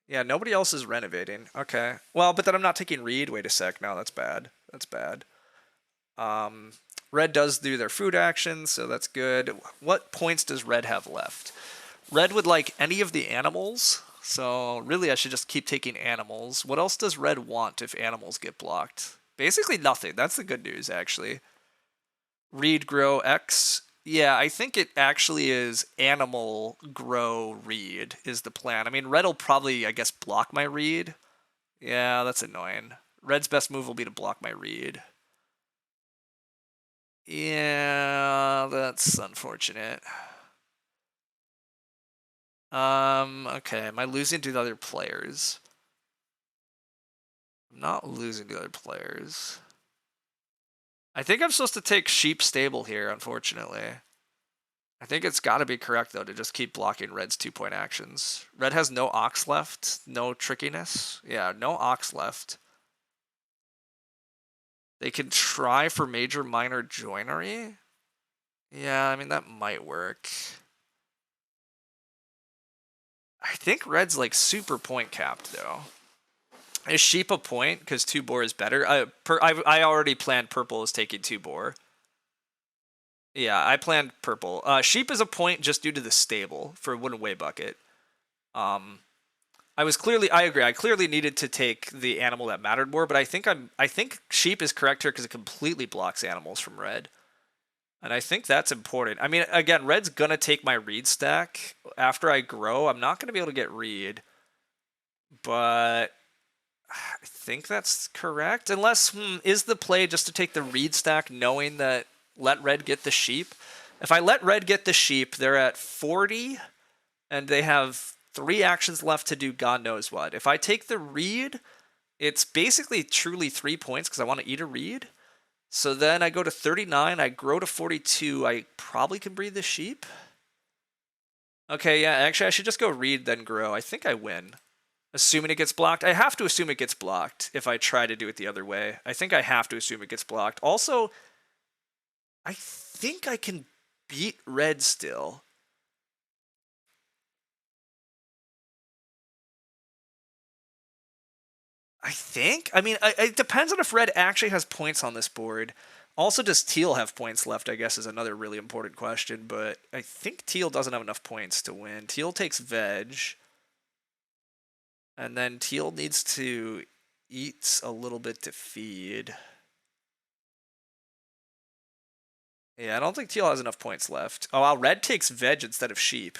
Yeah, nobody else is renovating. Okay. Well, but then I'm not taking Reed. Wait a sec. No, that's bad. That's bad. Red does do their food actions, so that's good. What points does Red have left? Red would like any of the animals. So really I should just keep taking animals. What else does Red want if animals get blocked? Basically nothing. That's the good news, actually. Reed, grow, X. Yeah, I think it actually is animal, grow, reed is the plan. I mean, red will probably, I guess, block my reed. Yeah, that's annoying. Red's best move will be to block my reed. Yeah, that's unfortunate. Okay, am I losing to the other players? I'm not losing to other players. I think I'm supposed to take sheep stable here, unfortunately. I think it's got to be correct, though, to just keep blocking red's 2-point actions. Red has no ox left, no trickiness. Yeah, no ox left. They can try for major minor joinery. Yeah, I mean, that might work. I think red's like super point capped, though. Is sheep a point because 2 boar is better? I already planned purple is taking 2 boar. Yeah, I planned purple. Sheep is a point just due to the stable for wooden way bucket. I agree. I clearly needed to take the animal that mattered more, but I think sheep is correct here because it completely blocks animals from red. And I think that's important. I mean, again, red's gonna take my reed stack. After I grow, I'm not gonna be able to get reed. But I think that's correct. Unless, is the play just to take the reed stack knowing that let red get the sheep? If I let red get the sheep, they're at 40, and they have 3 actions left to do God knows what. If I take the reed, it's basically truly 3 points because I want to eat a reed. So then I go to 39, I grow to 42, I probably can breed the sheep. Okay, yeah, actually I should just go reed then grow. I think I win. Assuming it gets blocked. I have to assume it gets blocked if I try to do it the other way. I think I have to assume it gets blocked. Also, I think I can beat red still. I think? I mean, it depends on if red actually has points on this board. Also, does teal have points left, I guess, is another really important question. But I think teal doesn't have enough points to win. Teal takes veg. And then teal needs to eat a little bit to feed. Yeah, I don't think teal has enough points left. Oh, wow, red takes veg instead of sheep.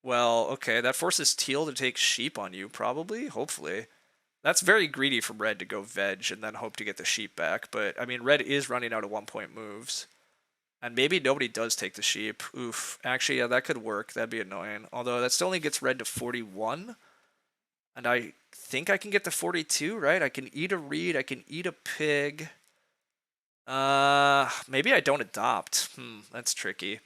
Well, okay, that forces teal to take sheep on you, probably, hopefully. That's very greedy from red to go veg and then hope to get the sheep back, but, I mean, red is running out of 1-point moves. And maybe nobody does take the sheep. Oof. Actually, yeah, that could work. That'd be annoying. Although, that still only gets red to 41. And I think I can get to 42, right? I can eat a reed, I can eat a pig. Maybe I don't adopt. That's tricky.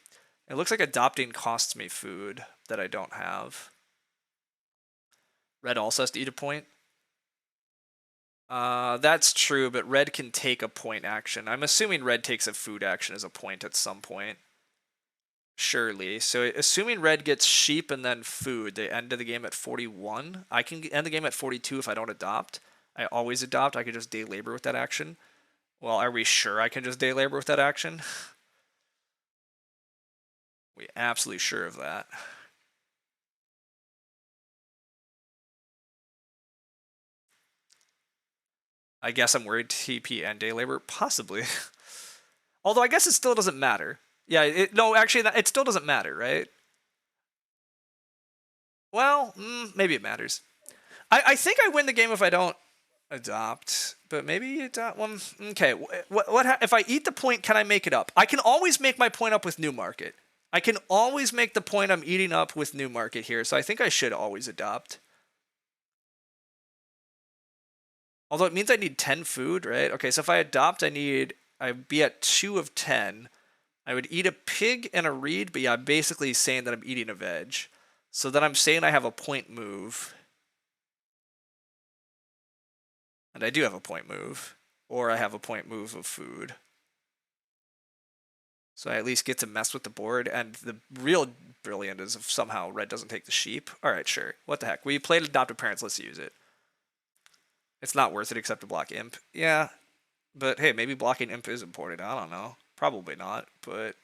It looks like adopting costs me food that I don't have. Red also has to eat a point. That's true, but red can take a point action. I'm assuming red takes a food action as a point at some point. Surely. So assuming red gets sheep and then food, they end the game at 41. I can end the game at 42 if I don't adopt. I always adopt. I could just day labor with that action. Well, are we sure I can just day labor with that action? We absolutely sure of that. I guess I'm worried TP and day labor? Possibly. Although I guess it still doesn't matter. Yeah, no, actually, it still doesn't matter, right? Well, maybe it matters. I think I win the game if I don't adopt, but maybe adopt one. Okay, what if I eat the point? Can I make it up? I can always make my point up with new market. I can always make the point I'm eating up with new market here, so I think I should always adopt. Although it means I need 10 food, right? Okay, so if I adopt, I'd be at 2 of 10. I would eat a pig and a reed, but yeah, I'm basically saying that I'm eating a veg. So then I'm saying I have a point move. And I do have a point move. Or I have a point move of food. So I at least get to mess with the board. And the real brilliant is if somehow red doesn't take the sheep. Alright, sure. What the heck? We played adopted parents, let's use it. It's not worth it except to block imp. Yeah. But hey, maybe blocking imp is important. I don't know. Probably not, but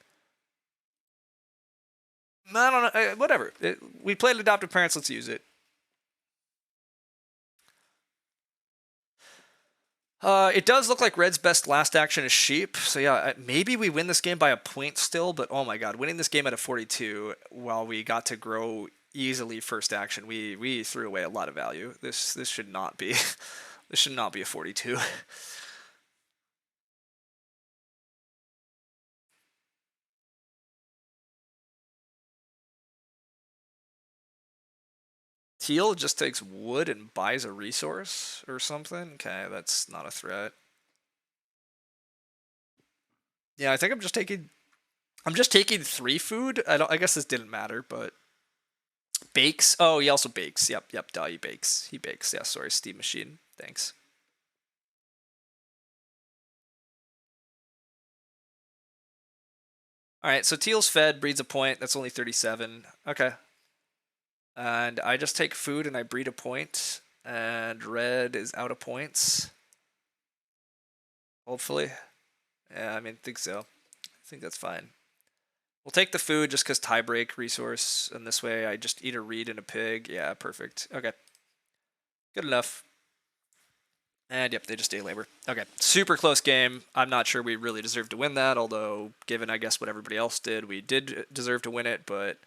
I don't know. Whatever. We played adopted parents, let's use it. It does look like Red's best last action is sheep. So yeah, maybe we win this game by a point still. But oh my god, winning this game at a 42 while we got to grow easily first action, we threw away a lot of value. This should not be this should not be a 42. Teal just takes wood and buys a resource or something. Okay, that's not a threat. Yeah, I think I'm just taking 3 food. I guess this didn't matter, but bakes. Oh, he also bakes. Yep, duh, he bakes. He bakes. Yeah, sorry, steam machine. Thanks. Alright, so Teal's fed, breeds a point. That's only 37. Okay. And I just take food and I breed a point. And red is out of points. Hopefully. Yeah, I mean, I think so. I think that's fine. We'll take the food just because tie break resource. And this way I just eat a reed and a pig. Yeah, perfect. Okay. Good enough. And yep, they just day labor. Okay, super close game. I'm not sure we really deserve to win that, although given I guess what everybody else did, we did deserve to win it. But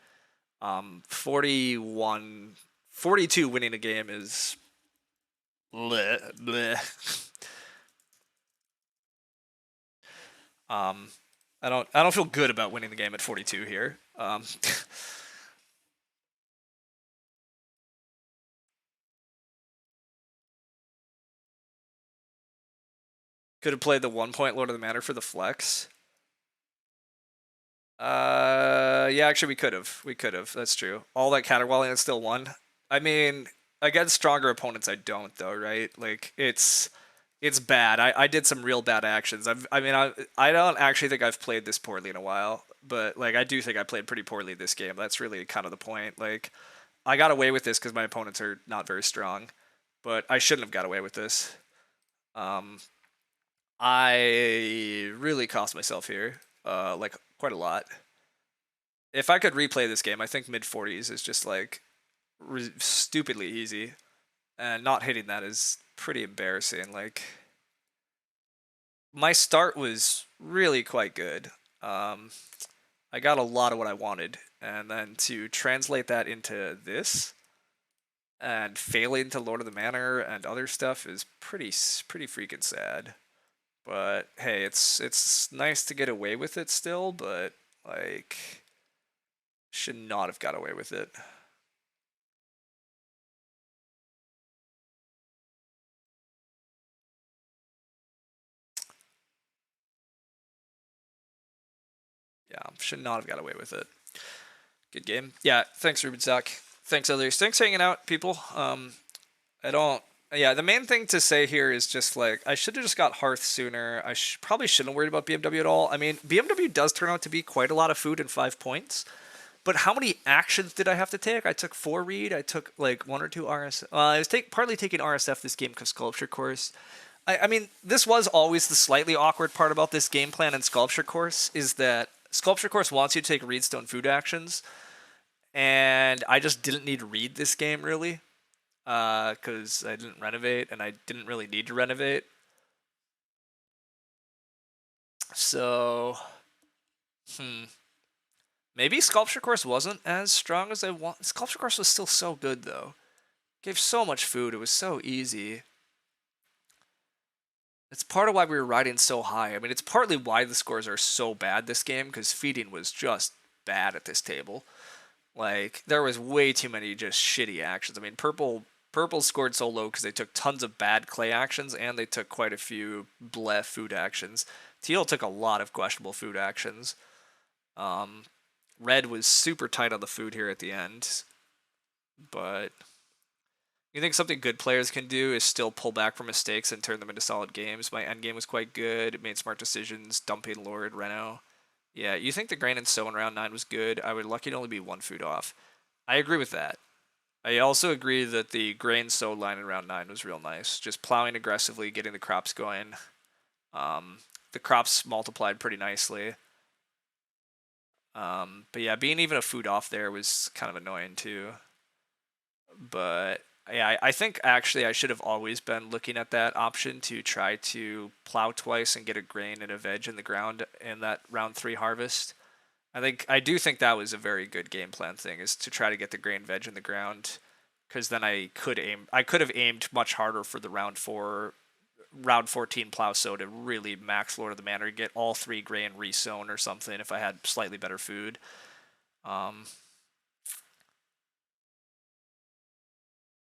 41, 42 winning a game is bleh, bleh. I don't feel good about winning the game at 42 here. Could have played the 1 point Lord of the Manor for the flex. Yeah, actually we could have. We could have. That's true. All that caterwauling and still won. I mean, against stronger opponents, I don't though, right? Like it's bad. I did some real bad actions. I don't actually think I've played this poorly in a while, but like I do think I played pretty poorly this game. That's really kind of the point. Like I got away with this because my opponents are not very strong, but I shouldn't have got away with this. I really cost myself here, like quite a lot. If I could replay this game, I think mid 40s is just like stupidly easy, and not hitting that is pretty embarrassing. Like my start was really quite good. I got a lot of what I wanted, and then to translate that into this and failing to Lord of the Manor and other stuff is pretty freaking sad. But hey, it's nice to get away with it still, but like should not have got away with it. Yeah, should not have got away with it. Good game. Yeah, thanks Ruben Zach. Thanks others. Thanks hanging out, people. I don't. Yeah, the main thing to say here is just like I should have just got Hearth sooner. I probably shouldn't have worried about BMW at all. I mean, BMW does turn out to be quite a lot of food in 5 points. But how many actions did I have to take? I took 4 read. I took like 1 or 2 RS. I was partly taking RSF this game because Sculpture Course. I mean, this was always the slightly awkward part about this game plan and Sculpture Course is that Sculpture Course wants you to take Reedstone food actions, and I just didn't need to read this game really, because I didn't renovate and I didn't really need to renovate. So, maybe Sculpture Course wasn't as strong as I want. Sculpture Course was still so good though. Gave so much food. It was so easy. It's part of why we were riding so high. I mean, it's partly why the scores are so bad this game, because feeding was just bad at this table. Like, there was way too many just shitty actions. I mean, Purple scored so low because they took tons of bad clay actions, and they took quite a few bleh food actions. Teal took a lot of questionable food actions. Red was super tight on the food here at the end. But you think something good players can do is still pull back from mistakes and turn them into solid games. My end game was quite good. It made smart decisions, dumping Lord, Reno. Yeah, you think the grain and sow in round 9 was good. I would lucky to only be 1 food off. I agree with that. I also agree that the grain sow line in round 9 was real nice. Just plowing aggressively, getting the crops going. The crops multiplied pretty nicely. But yeah, being even a food off there was kind of annoying too. But Yeah, I think actually I should have always been looking at that option to try to plow twice and get a grain and a veg in the ground in that round 3 harvest. I do think that was a very good game plan thing, is to try to get the grain veg in the ground, because then I could have aimed much harder for the round 14 plow sow to really max Lord of the Manor, get all 3 grain resown or something if I had slightly better food.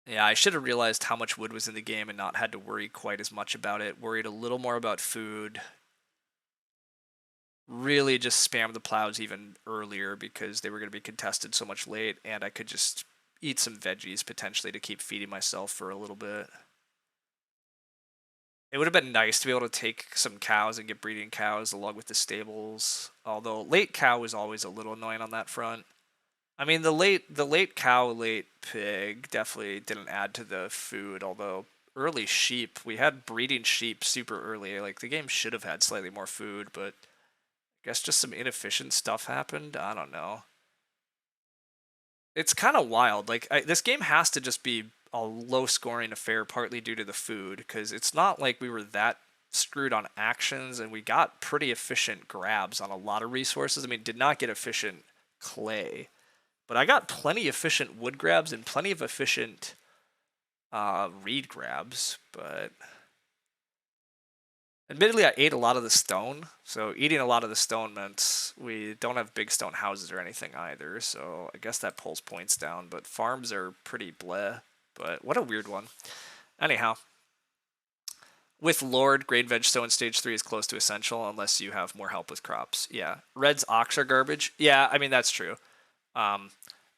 Yeah, I should have realized how much wood was in the game and not had to worry quite as much about it. Worried a little more about food. Really just spam the plows even earlier because they were going to be contested so much late, and I could just eat some veggies potentially to keep feeding myself for a little bit. It would have been nice to be able to take some cows and get breeding cows along with the stables, although late cow was always a little annoying on that front. I mean, the late cow, late pig definitely didn't add to the food, although early sheep, we had breeding sheep super early. Like, the game should have had slightly more food, but I guess just some inefficient stuff happened. I don't know. It's kind of wild. Like, this game has to just be a low-scoring affair, partly due to the food, because it's not like we were that screwed on actions, and we got pretty efficient grabs on a lot of resources. I mean, did not get efficient clay, but I got plenty efficient wood grabs and plenty of efficient reed grabs. But admittedly, I ate a lot of the stone, so eating a lot of the stone meant we don't have big stone houses or anything either, so I guess that pulls points down, but farms are pretty bleh. But what a weird one. Anyhow, with Lord, grain veg stone stage 3 is close to essential unless you have more help with crops. Yeah. Red's ox are garbage. Yeah, I mean, that's true.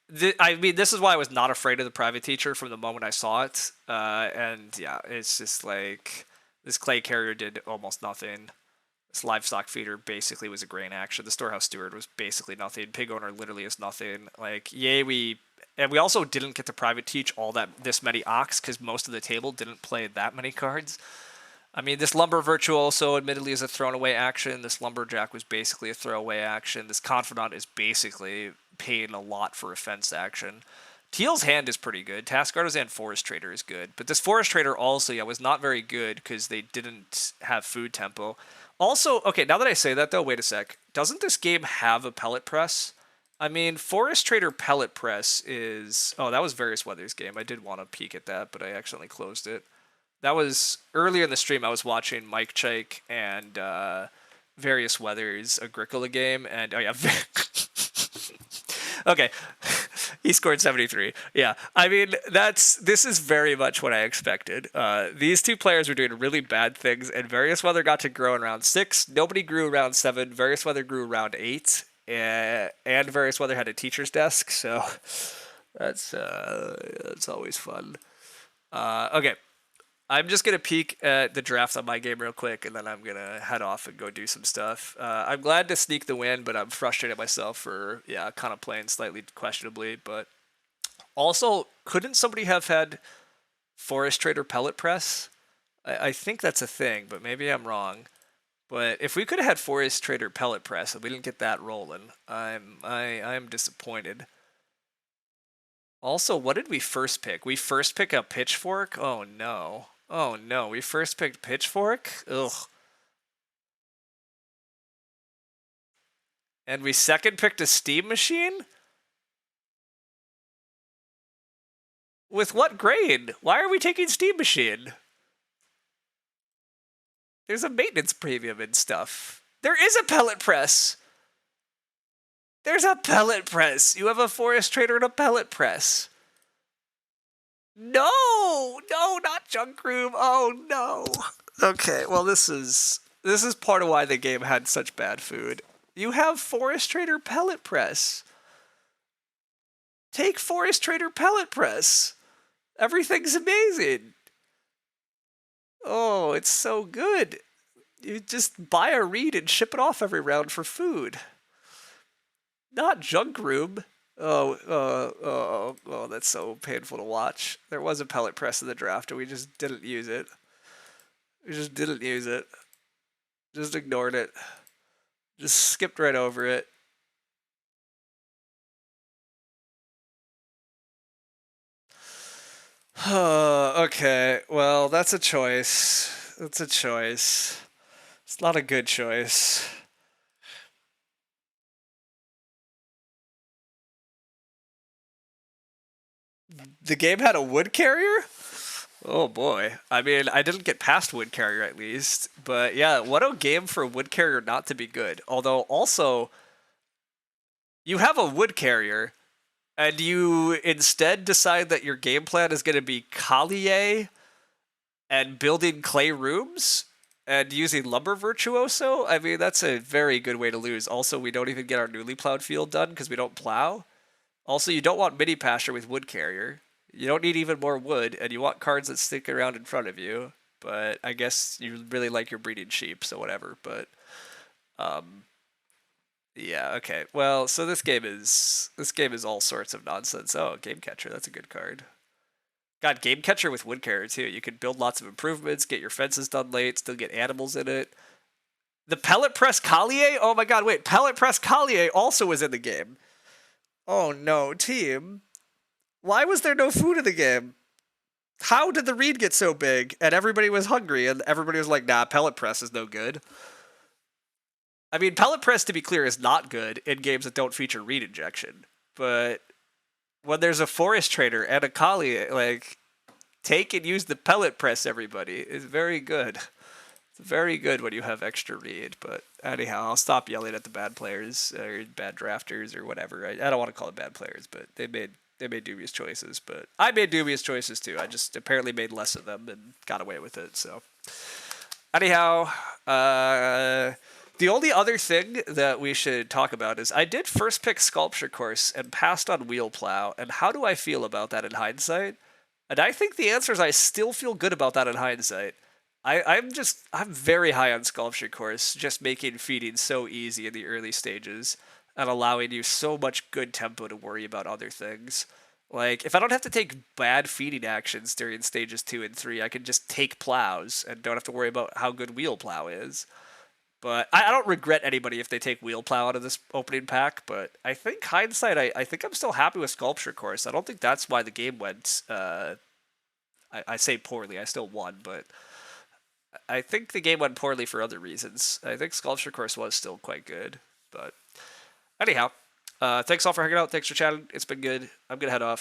This is why I was not afraid of the private teacher from the moment I saw it. And yeah, it's just like, this clay carrier did almost nothing. This livestock feeder basically was a grain action. The storehouse steward was basically nothing. Pig owner literally is nothing. Like, yay, and we also didn't get to private teach this many ox because most of the table didn't play that many cards. I mean, this lumber virtuoso admittedly is a thrown away action. This lumberjack was basically a throwaway action. This confidant is basically paying a lot for a fence action. Teal's hand is pretty good. Task Artisan Forest Trader is good. But this Forest Trader also, yeah, was not very good because they didn't have food tempo. Also, okay, now that I say that though, wait a sec. Doesn't this game have a pellet press? I mean, Forest Trader pellet press is... Oh, that was Various Weather's game. I did want to peek at that, but I accidentally closed it. That was earlier in the stream. I was watching Mike Chike and Various Weather's Agricola game, and oh yeah, okay, he scored 73. Yeah, I mean this is very much what I expected. These two players were doing really bad things, and Various Weather got to grow in round 6. Nobody grew around 7. Various Weather grew around 8, and Various Weather had a teacher's desk, so that's always fun. Okay. I'm just going to peek at the draft on my game real quick, and then I'm going to head off and go do some stuff. I'm glad to sneak the win, but I'm frustrated myself for, yeah, kind of playing slightly questionably. But also, couldn't somebody have had Forest Trader Pellet Press? I think that's a thing, but maybe I'm wrong. But if we could have had Forest Trader Pellet Press and we didn't get that rolling, I'm disappointed. Also, what did we first pick? We first pick a Pitchfork? Oh no. Oh no, we first picked Pitchfork? Ugh. And we second picked a Steam Machine? With what grade? Why are we taking Steam Machine? There's a maintenance premium and stuff. There is a pellet press! There's a pellet press! You have a Forest Trader and a pellet press. No! No, not Junk Room! Oh no! Okay, well this is part of why the game had such bad food. You have Forest Trader Pellet Press. Take Forest Trader Pellet Press. Everything's amazing. Oh, it's so good. You just buy a reed and ship it off every round for food. Not Junk Room. Oh, that's so painful to watch. There was a pellet press in the draft and we just didn't use it. Just ignored it. Just skipped right over it. Okay, well, that's a choice. That's a choice. It's not a good choice. The game had a wood carrier? Oh boy. I mean, I didn't get past wood carrier at least, but yeah, what a game for a wood carrier not to be good. Although also, you have a wood carrier, and you instead decide that your game plan is going to be Collier and building clay rooms and using lumber virtuoso. I mean, that's a very good way to lose. Also, we don't even get our newly plowed field done because we don't plow. Also, you don't want mini pasture with wood carrier. You don't need even more wood, and you want cards that stick around in front of you. But I guess you really like your breeding sheep, so whatever. But yeah, okay. Well, so this game is all sorts of nonsense. Oh, game catcher, that's a good card. God, game catcher with wood carrier too. You can build lots of improvements, get your fences done late, still get animals in it. The pellet press Collier? Oh my god, wait, pellet press Collier also was in the game. Oh no, team. Why was there no food in the game? How did the reed get so big and everybody was hungry and everybody was like, nah, pellet press is no good? I mean, pellet press, to be clear, is not good in games that don't feature reed injection. But when there's a forest trader and a collie, like, take and use the pellet press, everybody. It's very good. It's very good when you have extra reed. But anyhow, I'll stop yelling at the bad players or bad drafters or whatever. I don't want to call it bad players, but they made dubious choices. But I made dubious choices too. I just apparently made less of them and got away with it. So anyhow, the only other thing that we should talk about is I did first pick sculpture course and passed on wheel plow. And how do I feel about that in hindsight? And I think the answer is I still feel good about that in hindsight. I'm very high on sculpture course, just making feeding so easy in the early stages and allowing you so much good tempo to worry about other things. Like, if I don't have to take bad feeding actions during stages 2 and 3, I can just take plows and don't have to worry about how good wheel plow is. But I don't regret anybody if they take wheel plow out of this opening pack, but I think hindsight, I think I'm still happy with sculpture course. I don't think that's why the game went, I say poorly, I still won, but I think the game went poorly for other reasons. I think sculpture course was still quite good, but anyhow, thanks all for hanging out. Thanks for chatting. It's been good. I'm gonna head off.